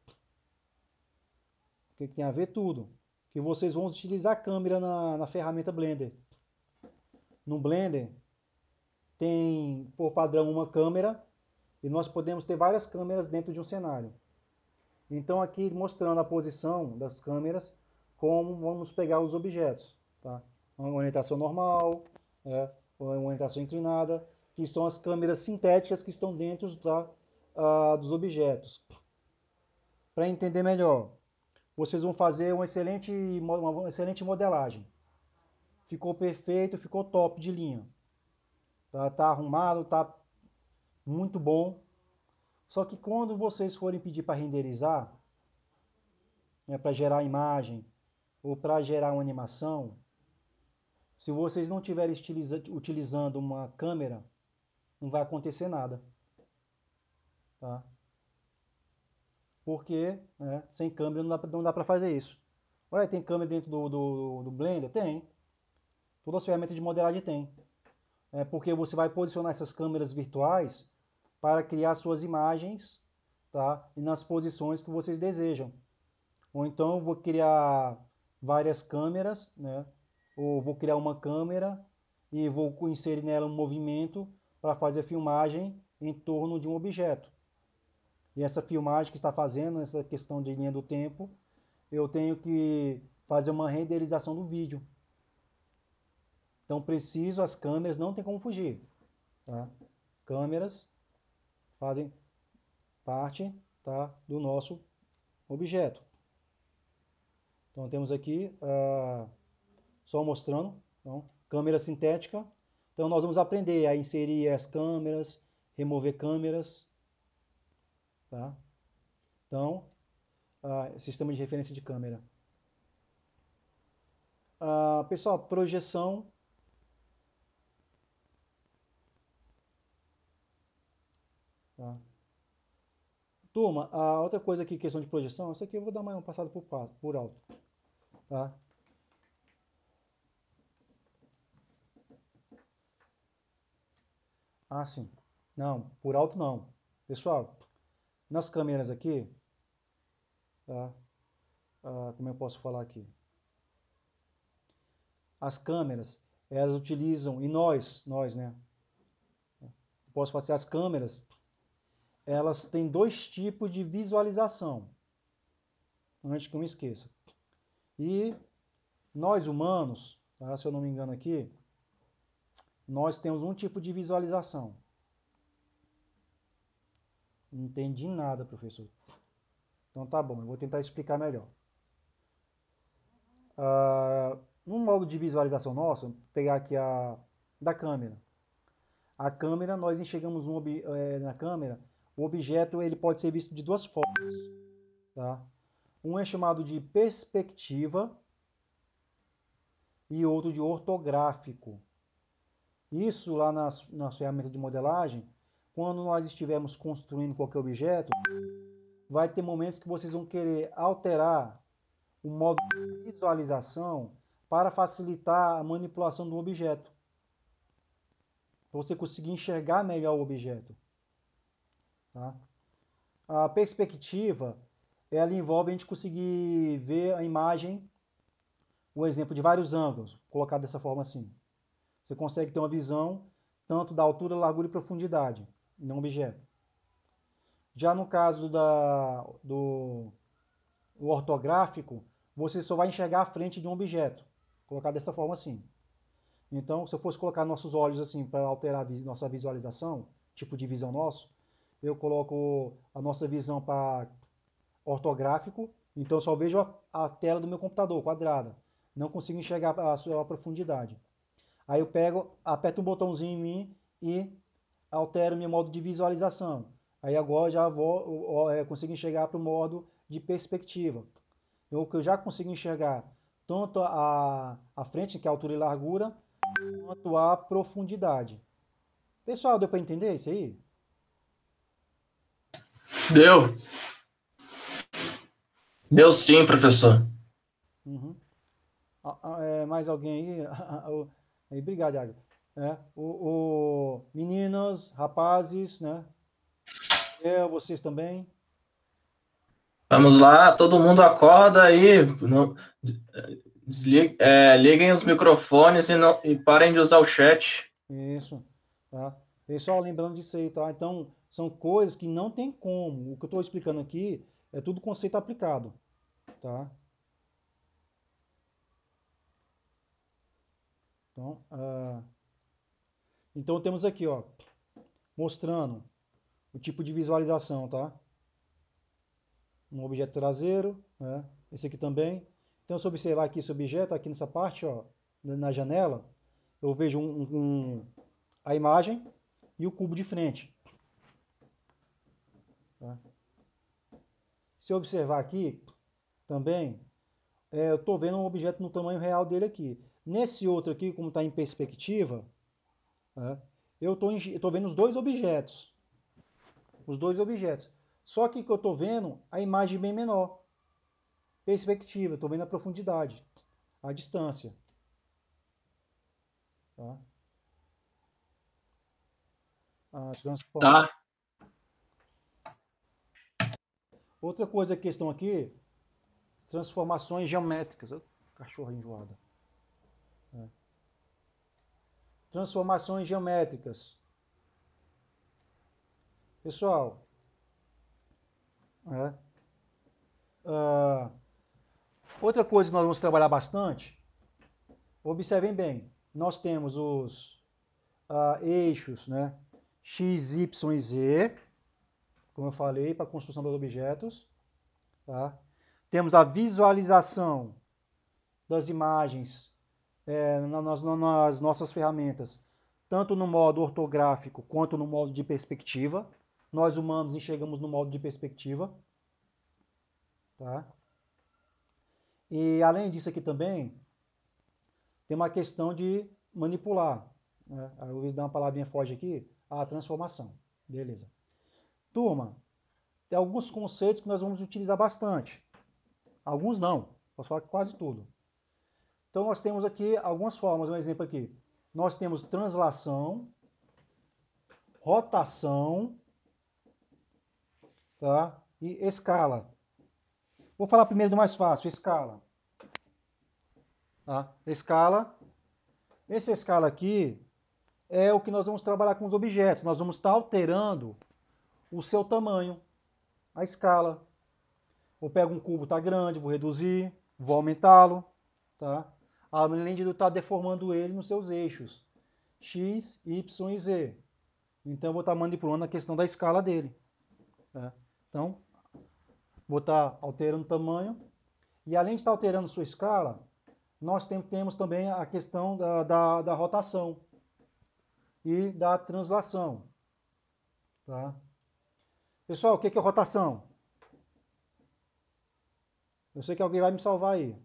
O que tem a ver tudo? Que vocês vão utilizar a câmera na ferramenta Blender. No Blender, tem por padrão uma câmera e nós podemos ter várias câmeras dentro de um cenário. Então aqui mostrando a posição das câmeras, como vamos pegar os objetos. Tá? Uma orientação normal, uma orientação inclinada, que são as câmeras sintéticas que estão dentro dos objetos. Para entender melhor, vocês vão fazer uma excelente modelagem. Ficou perfeito, ficou top de linha. Tá arrumado, tá muito bom. Só que quando vocês forem pedir para renderizar, para gerar imagem ou para gerar uma animação, se vocês não estiverem utilizando uma câmera, não vai acontecer nada. Tá? Porque sem câmera não dá para fazer isso. Olha, tem câmera dentro do Blender? Tem. Todas as ferramentas de modelagem tem. Porque você vai posicionar essas câmeras virtuais para criar suas imagens tá? E nas posições que vocês desejam. Ou então eu vou criar várias câmeras, né? Ou vou criar uma câmera e vou inserir nela um movimento para fazer filmagem em torno de um objeto. E essa filmagem que está fazendo, essa questão de linha do tempo, eu tenho que fazer uma renderização do vídeo. Então preciso, as câmeras não tem como fugir, tá? Câmeras fazem parte, tá, do nosso objeto. Então temos aqui, só mostrando, então, câmera sintética. Então nós vamos aprender a inserir as câmeras, remover câmeras, tá? Então, sistema de referência de câmera. Pessoal, projeção. Tá? Turma, a outra coisa aqui, questão de projeção, isso aqui eu vou dar mais uma passada por alto. Tá? Sim. Não, por alto não. Pessoal, nas câmeras aqui, tá? Como eu posso falar aqui? As câmeras, elas utilizam, e nós, né? Posso fazer as câmeras, elas têm dois tipos de visualização, antes que eu me esqueça. E nós humanos, tá? Se eu não me engano aqui, nós temos um tipo de visualização. Não entendi nada, professor. Então tá bom, eu vou tentar explicar melhor. No modo de visualização nosso, vou pegar aqui da câmera. A câmera, nós enxergamos na câmera, o objeto ele pode ser visto de duas formas. Tá? Um é chamado de perspectiva e outro de ortográfico. Isso lá nas ferramentas de modelagem, quando nós estivermos construindo qualquer objeto, vai ter momentos que vocês vão querer alterar o modo de visualização para facilitar a manipulação do objeto. Para você conseguir enxergar melhor o objeto. Tá? A perspectiva, ela envolve a gente conseguir ver a imagem, o exemplo de vários ângulos, colocado dessa forma assim. Você consegue ter uma visão tanto da altura, largura e profundidade no objeto. Já no caso do ortográfico, você só vai enxergar a frente de um objeto, colocado dessa forma assim. Então, se eu fosse colocar nossos olhos assim para alterar nossa visualização, tipo de visão nosso, eu coloco a nossa visão para ortográfico, então eu só vejo a tela do meu computador quadrada, não consigo enxergar a sua profundidade. Aí eu pego, aperto um botãozinho em mim e altero meu modo de visualização. Aí agora já consigo enxergar para o modo de perspectiva. Que eu já consigo enxergar tanto a frente, que é a altura e largura, quanto a profundidade. Pessoal, deu para entender isso aí? Deu. Deu sim, professor. Uhum. Mais alguém aí? Aí, obrigado, Iago. Meninas, rapazes, né? Vocês também. Vamos lá, todo mundo acorda aí. Liguem os microfones e parem de usar o chat. Isso, tá? Pessoal, lembrando disso aí, tá? Então, são coisas que não tem como. O que eu estou explicando aqui é tudo conceito aplicado, tá? Então, então temos aqui, ó, mostrando o tipo de visualização, tá? Um objeto traseiro, né? Esse aqui também. Então, se eu observar aqui esse objeto, aqui nessa parte, ó, na janela, eu vejo a imagem e o cubo de frente. Tá? Se eu observar aqui, também, eu estou vendo um objeto no tamanho real dele aqui. Nesse outro aqui, como está em perspectiva, né, eu estou vendo os dois objetos. Os dois objetos. Só que eu estou vendo a imagem bem menor. Perspectiva, estou vendo a profundidade, a distância. Tá? Tá. Outra coisa, questão aqui, transformações geométricas. Cachorro enjoado. Transformações geométricas. Pessoal, outra coisa que nós vamos trabalhar bastante, observem bem, nós temos os eixos, né, X, Y e Z, como eu falei, para a construção dos objetos. Tá? Temos a visualização das imagens nas nossas ferramentas, tanto no modo ortográfico quanto no modo de perspectiva. Nós humanos enxergamos no modo de perspectiva. Tá? E além disso aqui também, tem uma questão de manipular. Né? Eu vou dar uma palavrinha forte aqui, a transformação. Beleza. Turma, tem alguns conceitos que nós vamos utilizar bastante. Alguns não, posso falar que quase tudo. Então nós temos aqui algumas formas, um exemplo aqui. Nós temos translação, rotação, tá? E escala. Vou falar primeiro do mais fácil, escala. Tá? Escala. Essa escala aqui é o que nós vamos trabalhar com os objetos. Nós vamos estar alterando o seu tamanho, a escala. Eu pego um cubo, está grande, vou reduzir, vou aumentá-lo, tá? Além de eu estar deformando ele nos seus eixos, X, Y e Z. Então, eu vou estar manipulando a questão da escala dele. Tá? Então, vou estar alterando o tamanho. E além de estar alterando sua escala, nós temos também a questão da rotação e da translação. Tá? Pessoal, o que é rotação? Eu sei que alguém vai me salvar aí.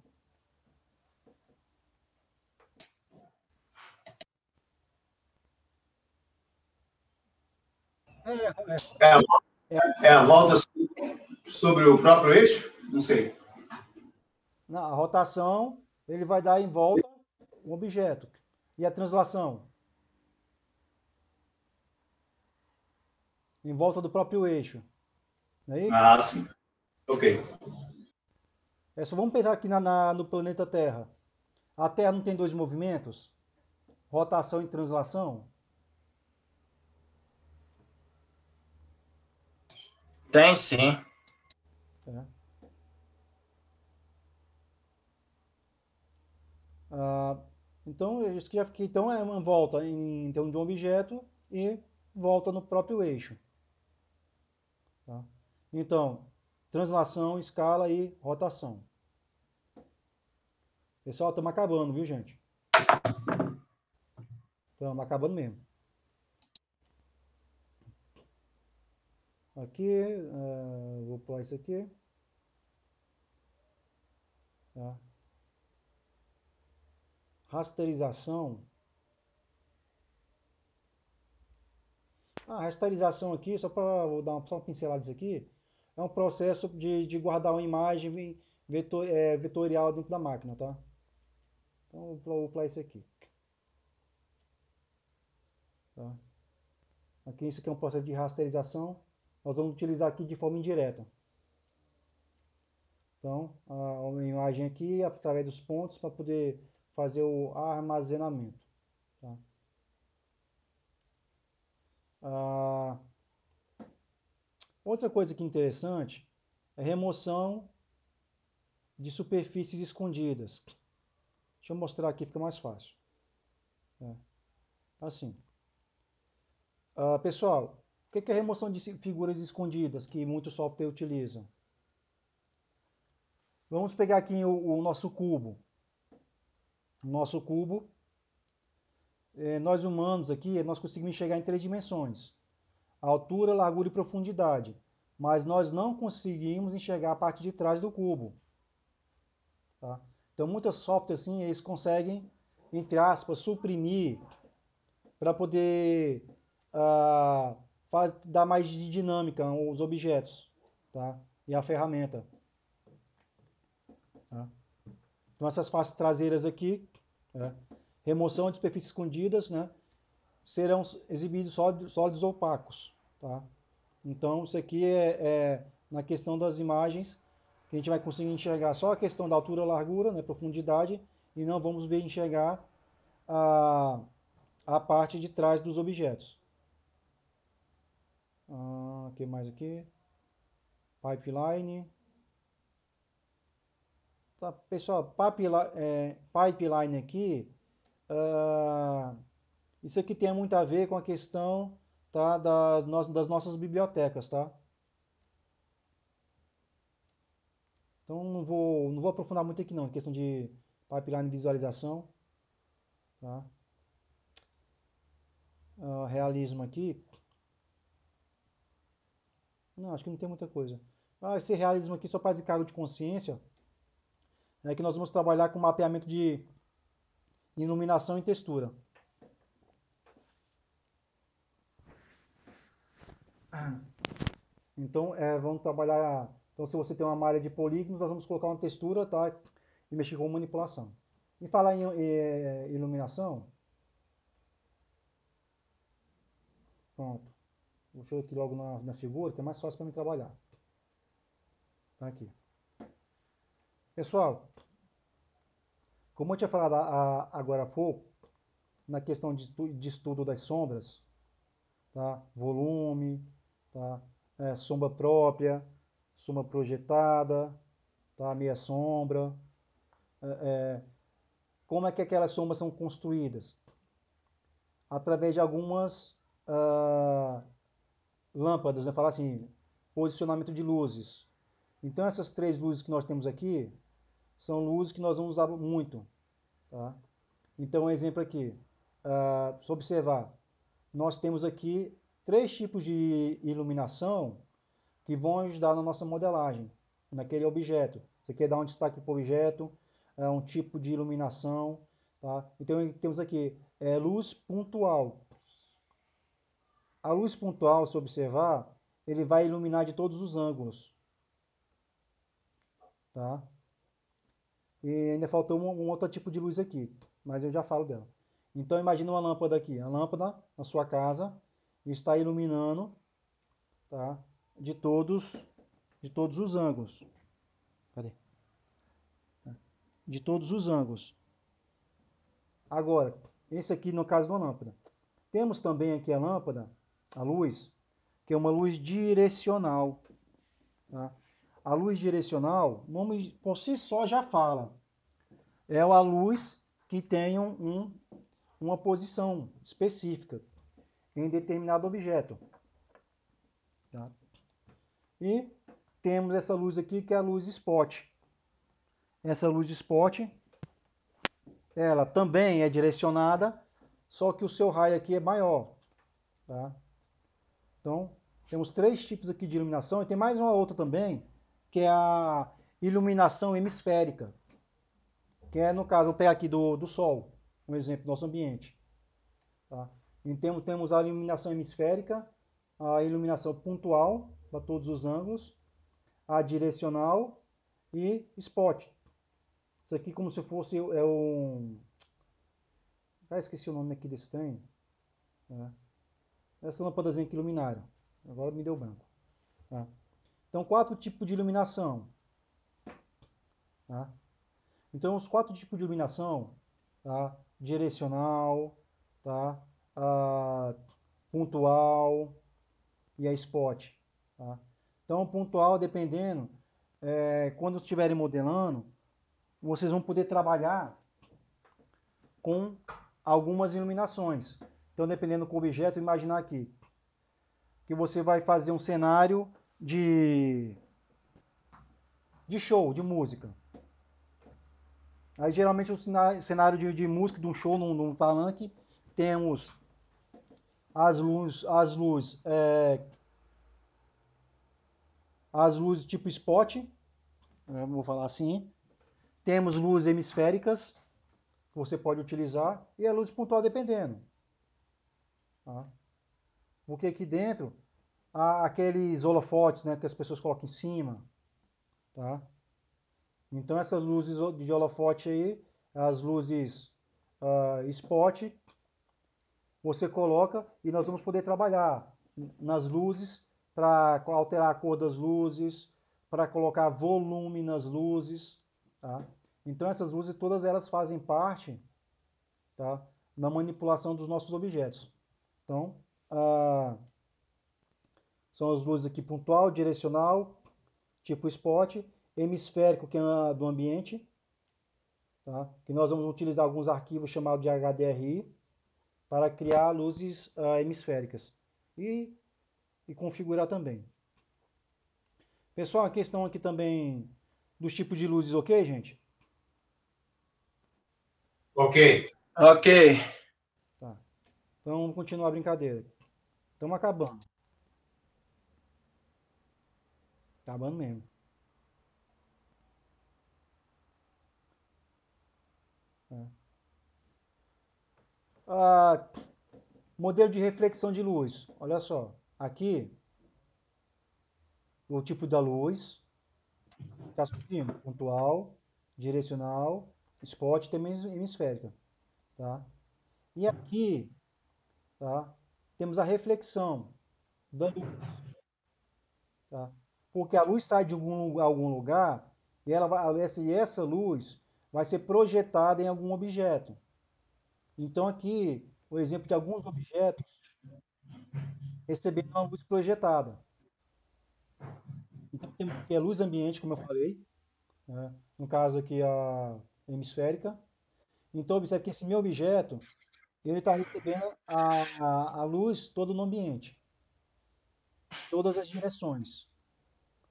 É a volta sobre o próprio eixo? Não sei. A rotação, ele vai dar em volta um objeto. E a translação? Em volta do próprio eixo. Não é isso? Ah, sim. Ok. Só vamos pensar aqui no planeta Terra. A Terra não tem dois movimentos? Rotação e translação? Tem sim. Então, isso que já fiquei, então é uma volta em torno de um objeto e volta no próprio eixo. Tá? Então, translação, escala e rotação. Pessoal, estamos acabando, viu, gente? Estamos acabando mesmo. Aqui, vou pular isso aqui. Tá? Rasterização. A rasterização aqui, vou dar só uma pincelada disso aqui, é um processo de guardar uma imagem vetorial dentro da máquina, tá? Então, vou pular isso aqui. Tá? Aqui, isso aqui é um processo de rasterização. Nós vamos utilizar aqui de forma indireta. Então, a imagem aqui, através dos pontos, para poder fazer o armazenamento. Tá? Outra coisa que é interessante é remoção de superfícies escondidas. Deixa eu mostrar aqui, fica mais fácil. Assim. Pessoal, o que é a remoção de figuras escondidas que muitos softwares utilizam? Vamos pegar aqui o nosso cubo. Nosso cubo, nós humanos aqui, nós conseguimos enxergar em 3 dimensões. Altura, largura e profundidade. Mas nós não conseguimos enxergar a parte de trás do cubo. Tá? Então, muitos softwares assim, eles conseguem, entre aspas, suprimir para poder dar mais de dinâmica aos objetos, tá? E a ferramenta. Tá? Então, essas faces traseiras aqui, remoção de superfícies escondidas, né, serão exibidos sólidos opacos. Tá? Então, isso aqui na questão das imagens, que a gente vai conseguir enxergar só a questão da altura, largura, né, profundidade, e não vamos ver enxergar a parte de trás dos objetos. O que mais aqui? Pipeline. Tá, pessoal, pipeline aqui, isso aqui tem muito a ver com a questão, tá, das nossas bibliotecas, tá? Então não vou aprofundar muito aqui não, questão de pipeline visualização, tá? Realismo aqui, não, acho que não tem muita coisa. Esse realismo aqui só para descargo de consciência, é que nós vamos trabalhar com mapeamento de iluminação e textura. Então, vamos trabalhar. Então, se você tem uma malha de polígonos, nós vamos colocar uma textura, tá? E mexer com manipulação. E falar em iluminação. Pronto. Deixa eu aqui logo na figura, que é mais fácil para mim trabalhar. Tá aqui. Pessoal, como eu tinha falado agora há pouco, na questão de estudo das sombras, tá? Volume, tá? Sombra própria, sombra projetada, tá? Meia sombra. Como é que aquelas sombras são construídas? Através de algumas lâmpadas, né? Falar assim, posicionamento de luzes. Então essas 3 luzes que nós temos aqui são luzes que nós vamos usar muito, tá? Então um exemplo aqui, se observar, nós temos aqui 3 tipos de iluminação que vão ajudar na nossa modelagem, naquele objeto. Você quer dar um destaque para o objeto, um tipo de iluminação, tá? Então temos aqui luz pontual. A luz pontual, se observar, ele vai iluminar de todos os ângulos, tá? E ainda faltou um outro tipo de luz aqui, mas eu já falo dela. Então imagine uma lâmpada aqui, a lâmpada na sua casa está iluminando, tá? De todos os ângulos. Cadê? De todos os ângulos. Agora, esse aqui no caso da lâmpada. Temos também aqui a lâmpada, a luz, que é uma luz direcional, tá? A luz direcional, o nome por si só já fala. É a luz que tem uma posição específica em determinado objeto, tá? E temos essa luz aqui que é a luz spot. Essa luz spot, ela também é direcionada, só que o seu raio aqui é maior, tá? Então, temos 3 tipos aqui de iluminação e tem mais uma outra também, que é a iluminação hemisférica, que é, no caso, o pé aqui do Sol, um exemplo do nosso ambiente, tá? Então, temos a iluminação hemisférica, a iluminação pontual, para todos os ângulos, a direcional e spot. Isso aqui como se fosse esqueci o nome aqui desse trem. Essa lâmpadazinha que iluminaram. Agora me deu branco. Tá? Então, 4 tipos de iluminação. Tá? Então, os 4 tipos de iluminação, tá? Direcional, tá? Pontual e a spot. Tá? Então, pontual, dependendo, quando estiverem modelando, vocês vão poder trabalhar com algumas iluminações. Então, dependendo do objeto, imaginar aqui que você vai fazer um cenário de show, de música. Aí, geralmente, o cenário de música, de um show num palanque, temos as luzes tipo spot, vou falar assim. Temos luzes hemisféricas, que você pode utilizar, e a luz pontual dependendo. Tá? Porque aqui dentro há aqueles holofotes, né, que as pessoas colocam em cima. Tá? Então essas luzes de holofote aí, as luzes spot, você coloca e nós vamos poder trabalhar nas luzes para alterar a cor das luzes, para colocar volume nas luzes, tá? Então essas luzes todas elas fazem parte, tá, na manipulação dos nossos objetos. Então, são as luzes aqui pontual, direcional, tipo spot, hemisférico, que é do ambiente, tá? Que nós vamos utilizar alguns arquivos chamados de HDRI para criar luzes hemisféricas e configurar também. Pessoal, a questão aqui também dos tipos de luzes, ok, gente? Ok. Ok. Tá. Então, vamos continuar a brincadeira. Estamos acabando. Acabando mesmo. Modelo de reflexão de luz. Olha só. Aqui, o tipo da luz. Está subindo. Pontual, direcional, spot, também hemisférica. Tá? E aqui, tá, temos a reflexão da luz. Tá? Porque a luz sai de algum lugar e essa luz vai ser projetada em algum objeto. Então aqui, o exemplo de alguns objetos recebendo uma luz projetada. Então temos aqui a luz ambiente, como eu falei, né? No caso aqui a hemisférica. Então observe que esse meu objeto, ele está recebendo a luz todo no ambiente, todas as direções.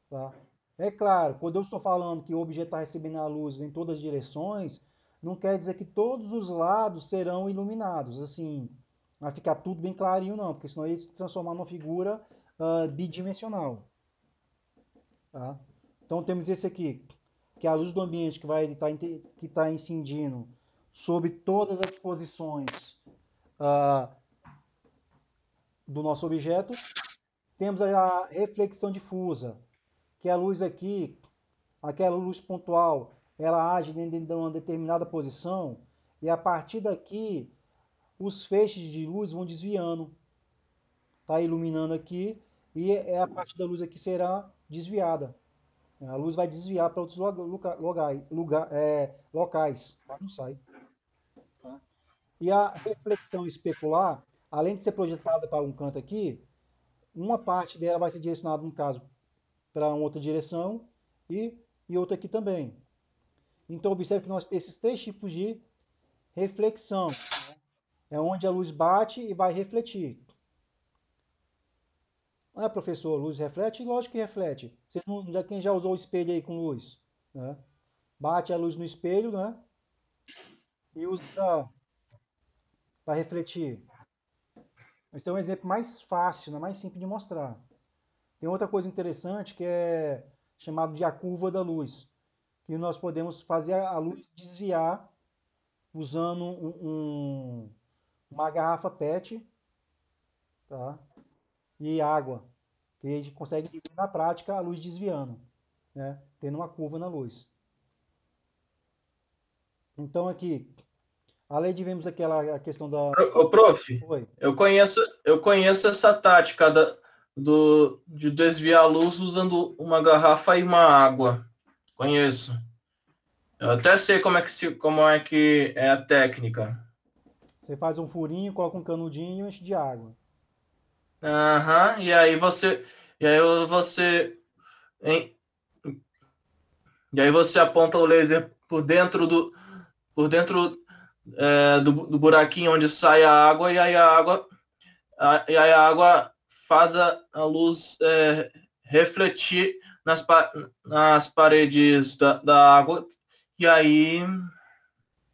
Tá? É claro, quando eu estou falando que o objeto está recebendo a luz em todas as direções, não quer dizer que todos os lados serão iluminados, assim, vai ficar tudo bem clarinho não, porque senão ia se transformar numa figura bidimensional. Tá? Então temos esse aqui, que é a luz do ambiente que vai que está incidindo sobre todas as posições do nosso objeto. Temos a reflexão difusa, que é a luz aqui, aquela luz pontual, ela age dentro de uma determinada posição e a partir daqui os feixes de luz vão desviando. Está iluminando aqui e a parte da luz aqui será desviada. A luz vai desviar para outros locais. Não sai. Tá? E a reflexão especular, além de ser projetada para um canto aqui, uma parte dela vai ser direcionada, no caso, para uma outra direção e outra aqui também. Então, observe que nós temos esses três tipos de reflexão. É onde a luz bate e vai refletir. Ah, professor, luz reflete? Lógico que reflete. Quem já usou o espelho aí com luz? Né? Bate a luz no espelho, né? E usa para refletir. Esse é um exemplo mais fácil, né? Mais simples de mostrar. Tem outra coisa interessante que é chamado de a curva da luz, que nós podemos fazer a luz desviar usando uma garrafa PET, tá? E água, que a gente consegue ver na prática a luz desviando, né? Tendo uma curva na luz. Então aqui, além de vermos aquela a questão da... Ô, prof, Oi. eu conheço essa tática de desviar a luz usando uma garrafa e uma água. Conheço. Eu até sei como é que é a técnica. Você faz um furinho, coloca um canudinho e enche de água. Aham, em- e aí você aponta o laser por dentro do buraquinho onde sai a água e aí a água faz a luz refletir nas paredes da água e aí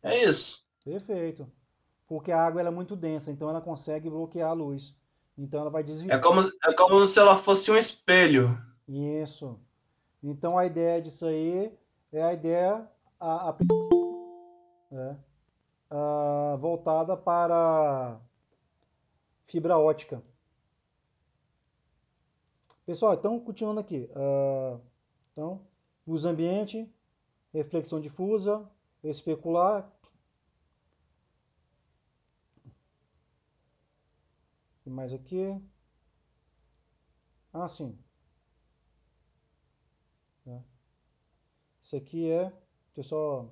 é isso. Perfeito. Porque a água ela é muito densa, então ela consegue bloquear a luz. Então ela vai É desviar. como, é como se ela fosse um espelho. Isso. Então a ideia disso aí é a ideia né, voltada para fibra ótica. Pessoal, então continuando aqui. Então, luz ambiente, reflexão difusa, especular. E mais aqui. Ah, sim. Tá. Isso aqui é... Deixa eu só...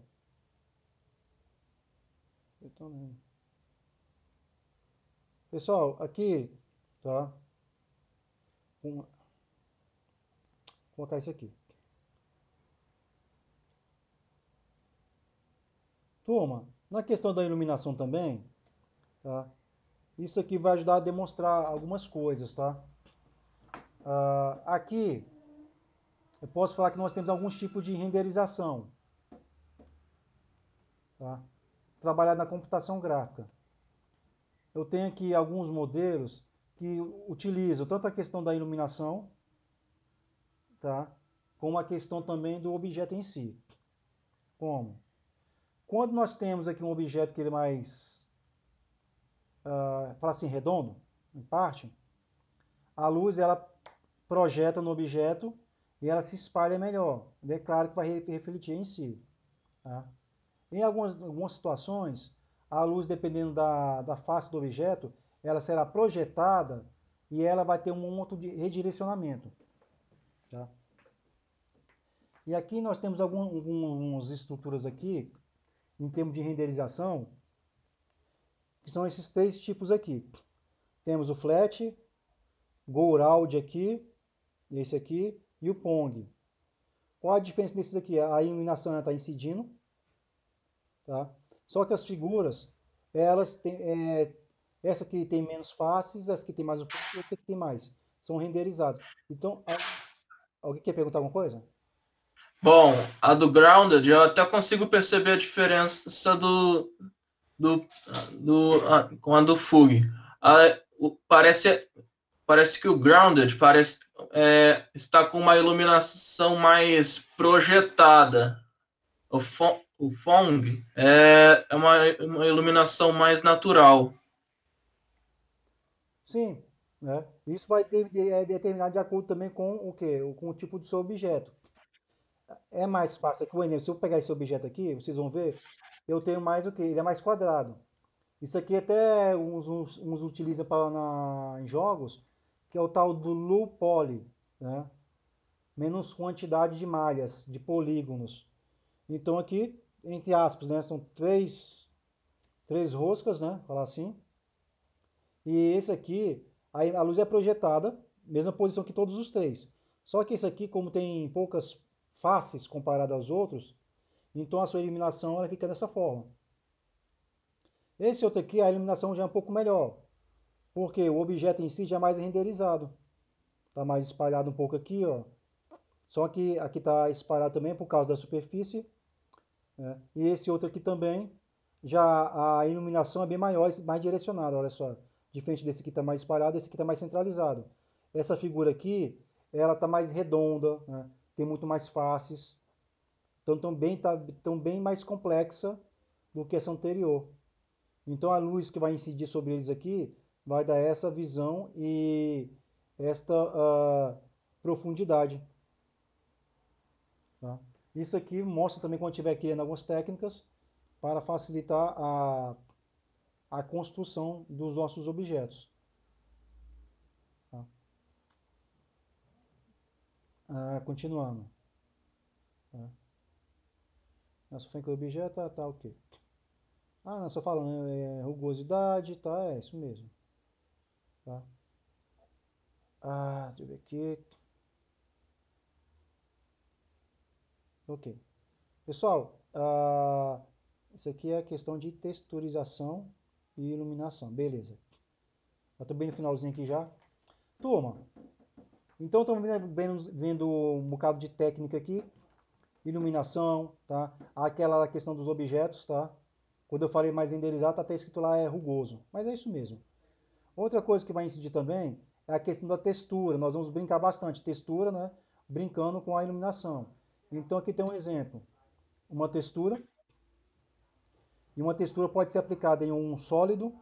Pessoal, aqui, tá? Vou colocar isso aqui. Turma, na questão da iluminação também, tá? Isso aqui vai ajudar a demonstrar algumas coisas, tá? Aqui, eu posso falar que nós temos alguns tipos de renderização, tá? Trabalhar na computação gráfica. Eu tenho aqui alguns modelos que utilizam tanto a questão da iluminação, tá? Como a questão também do objeto em si. Como? Quando nós temos aqui um objeto que ele é mais, fala assim, redondo, em parte, a luz ela projeta no objeto e ela se espalha melhor. É claro que vai refletir em si. Tá? Em algumas situações, a luz, dependendo da face do objeto, ela será projetada e ela vai ter um ponto de redirecionamento. Tá? E aqui nós temos algumas estruturas aqui, em termos de renderização, que são esses três tipos aqui. Temos o flat, Gouraud aqui, esse aqui, e o Pong. Qual a diferença desses aqui? A iluminação está incidindo, tá? Só que as figuras, elas têm, essa aqui tem menos faces, essa aqui tem mais um pouco, essa aqui tem mais. São renderizadas. Então, alguém quer perguntar alguma coisa? Bom, a do Grounded, eu até consigo perceber a diferença com a do Fug. Parece que o Grounded está com uma iluminação mais projetada. O Fong é uma iluminação mais natural. Sim, né? Isso vai determinar de acordo também com o quê? Com o tipo do seu objeto. É mais fácil aqui, o exemplo, se eu pegar esse objeto aqui, vocês vão ver, eu tenho mais o quê? Ele é mais quadrado. Isso aqui até uns utilizam em jogos, que é o tal do low poly, né? Menos quantidade de malhas, de polígonos. Então aqui, entre aspas, né, são três roscas, né, falar assim. E esse aqui, a luz é projetada, mesma posição que todos os três. Só que esse aqui, como tem poucas faces comparado aos outros, então a sua iluminação ela fica dessa forma. Esse outro aqui, a iluminação já é um pouco melhor, porque o objeto em si já é mais renderizado. Está mais espalhado um pouco aqui, ó. Só que aqui está espalhado também por causa da superfície, né? E esse outro aqui também, já a iluminação é bem maior, mais direcionada, olha só. Diferente desse aqui está mais espalhado, esse aqui está mais centralizado. Essa figura aqui, ela está mais redonda, né? Tem muito mais faces. Então tão bem mais complexa do que essa anterior. Então a luz que vai incidir sobre eles aqui vai dar essa visão e esta profundidade. Tá? Isso aqui mostra também quando estiver criando algumas técnicas para facilitar a construção dos nossos objetos. Tá? Continuando. Tá? Nossa frente do objeto, tá ok. Não, só falando, rugosidade, tá, é isso mesmo. Tá? Deixa eu ver aqui. Ok. Pessoal, isso aqui é a questão de texturização e iluminação. Beleza. Estou bem no finalzinho aqui já. Turma, então estamos vendo um bocado de técnica aqui. Iluminação, tá? Aquela questão dos objetos, tá? Quando eu falei mais renderizado, tá até escrito lá rugoso. Mas é isso mesmo. Outra coisa que vai incidir também é a questão da textura. Nós vamos brincar bastante. Textura, né? Brincando com a iluminação. Então aqui tem um exemplo. Uma textura. E uma textura pode ser aplicada em um sólido.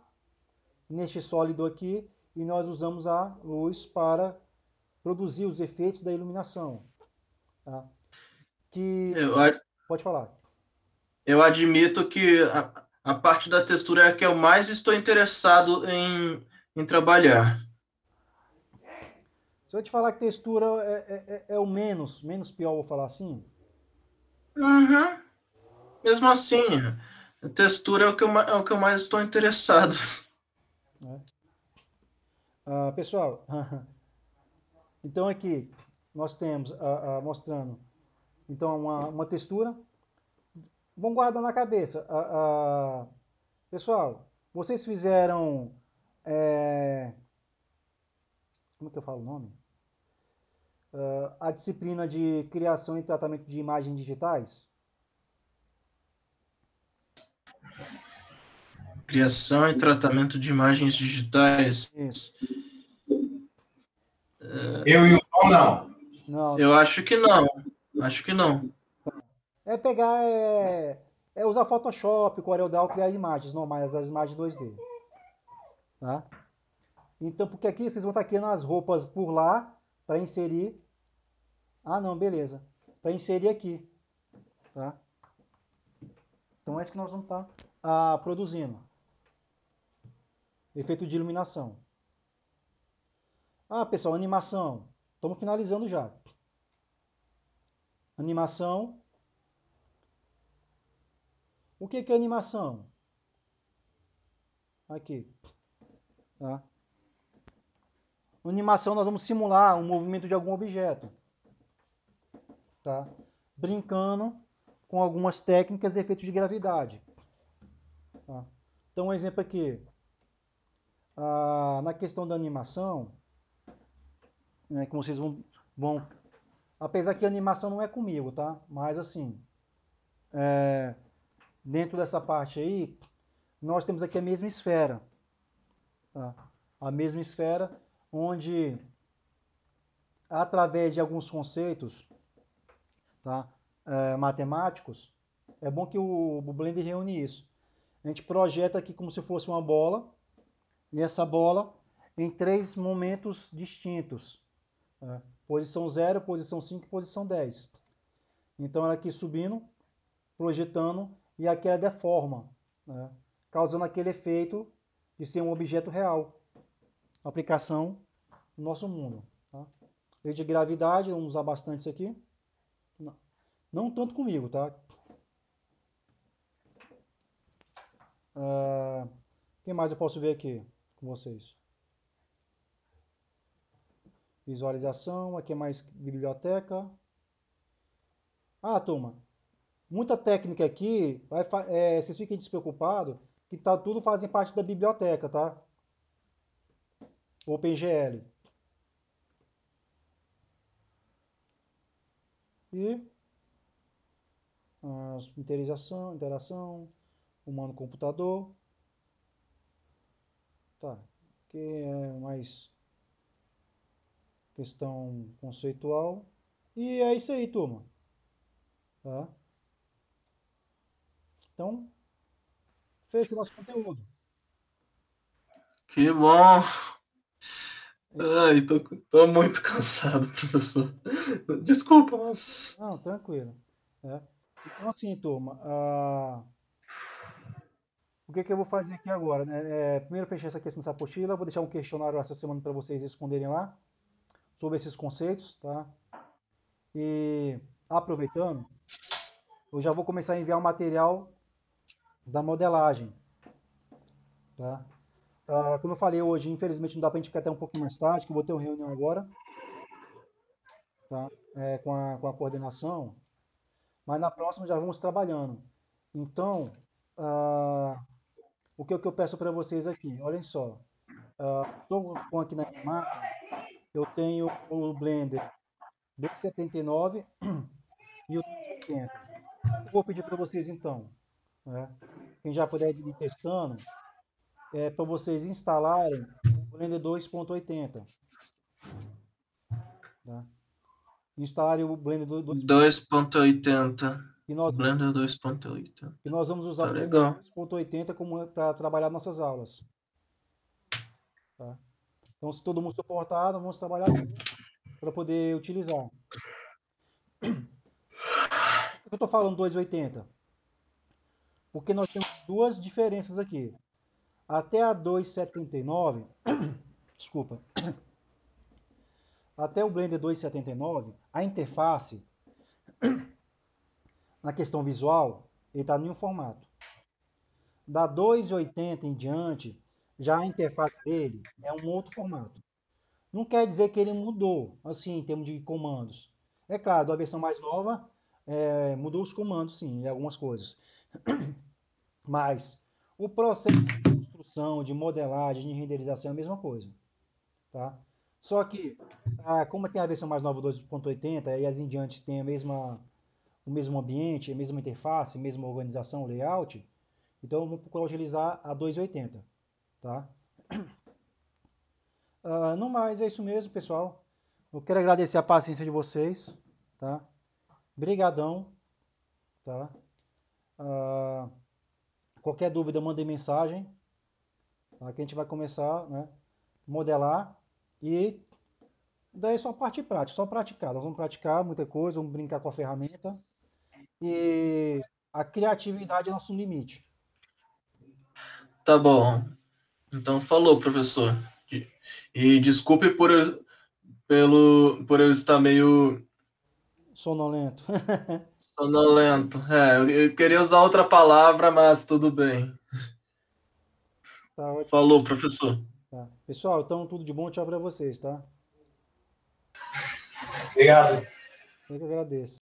Neste sólido aqui. E nós usamos a luz para produzir os efeitos da iluminação. Tá? Pode falar. Eu admito que a parte da textura é a que eu mais estou interessado em trabalhar. Se eu te falar que textura é o menos pior, vou falar assim. Uhum. Mesmo assim, a textura é o que eu mais estou interessado. Né? Pessoal, então aqui nós temos mostrando então uma textura. Vamos guardar na cabeça. Pessoal, vocês fizeram. Como é que eu falo o nome? A disciplina de criação e tratamento de imagens digitais? Criação e tratamento de imagens digitais. Isso. Eu e o João não. Não, Eu acho que não. Acho que não. é pegar, usar Photoshop, CorelDRAW, criar imagens normais, as imagens 2D. Tá? Então, porque aqui vocês vão estar criando as roupas por lá para inserir. Ah, não, beleza. Para inserir aqui. Tá? Então, é isso que nós vamos estar produzindo. Efeito de iluminação. Pessoal, animação. Estamos finalizando já. Animação. O que é animação? Aqui. Tá? Animação, nós vamos simular um movimento de algum objeto. Tá? Brincando com algumas técnicas e efeitos de gravidade. Tá? Então, um exemplo aqui. Na questão da animação, né, que vocês vão... Apesar que a animação não é comigo, tá? Mas, assim, dentro dessa parte aí, nós temos aqui a mesma esfera. Tá? A mesma esfera, onde, através de alguns conceitos, tá? Matemáticos, é bom que o Blender reúne isso. A gente projeta aqui como se fosse uma bola, e essa bola em 3 momentos distintos. Tá? Posição 0, posição 5 e posição 10. Então ela aqui subindo, projetando, e aqui ela deforma, né? Causando aquele efeito de ser um objeto real. Aplicação no nosso mundo. Tá? Lei de gravidade, vamos usar bastante isso aqui. Não tanto comigo, tá? O que mais eu posso ver aqui com vocês? Visualização, aqui é mais biblioteca. Turma, muita técnica aqui, vocês fiquem despreocupados, que tá, tudo fazem parte da biblioteca, tá? OpenGL. E interação, humano-computador. Tá, aqui é mais questão conceitual. E é isso aí, turma. Tá? Então, fecha o nosso conteúdo. Que bom. Ai, tô muito cansado, professor. Desculpa, mas... Não, tranquilo. Então, assim, turma, o que eu vou fazer aqui agora? Né? Primeiro, fechar essa questão dessa apostila, vou deixar um questionário essa semana para vocês responderem lá sobre esses conceitos, tá? E aproveitando, eu já vou começar a enviar o material da modelagem, tá? Como eu falei hoje, infelizmente não dá para a gente ficar até um pouquinho mais tarde, que eu vou ter uma reunião agora, tá? Com a coordenação, mas na próxima já vamos trabalhando. Então, o que eu peço para vocês aqui? Olhem só, estou com aqui na minha máquina, eu tenho o Blender 279 e o 280. Eu vou pedir para vocês então, né? Quem já puder ir testando, para vocês instalarem o Blender 2.80. Tá? Instalarem o Blender 2.80. e nós, Blender 2.80. e nós vamos usar Tá o Blender legal. 2.80 para trabalhar nossas aulas. Tá? Então, se todo mundo suportar, nós vamos trabalhar para poder utilizar. Por que eu estou falando 2.80? Porque nós temos duas diferenças aqui. Até a 2.79, desculpa, até o Blender 2.79, a interface, na questão visual, ele está em um formato. Da 2.80 em diante, já a interface dele é um outro formato. Não quer dizer que ele mudou, assim, em termos de comandos. É claro, da versão mais nova, mudou os comandos, sim, em algumas coisas. Mas o processo de construção, de modelagem, de renderização é a mesma coisa, tá? Só que, como tem a versão mais nova 2.80 e as em diante tem o mesmo ambiente, a mesma interface, a mesma organização, layout, então vamos procurar utilizar a 2.80, tá? No mais, é isso mesmo, pessoal. Eu quero agradecer a paciência de vocês, tá? Brigadão, tá? Qualquer dúvida, mandem mensagem, tá? Que a gente vai começar, né, modelar e daí é só parte prática, só praticar. Nós vamos praticar muita coisa, vamos brincar com a ferramenta e a criatividade é nosso limite. Tá bom. Então, falou, professor. E desculpe por eu estar meio Sonolento. sonolento. Eu queria usar outra palavra, mas tudo bem. Tá ótimo. Falou, professor. Tá. Pessoal, então tudo de bom, tchau para vocês, tá? Obrigado. Eu que agradeço.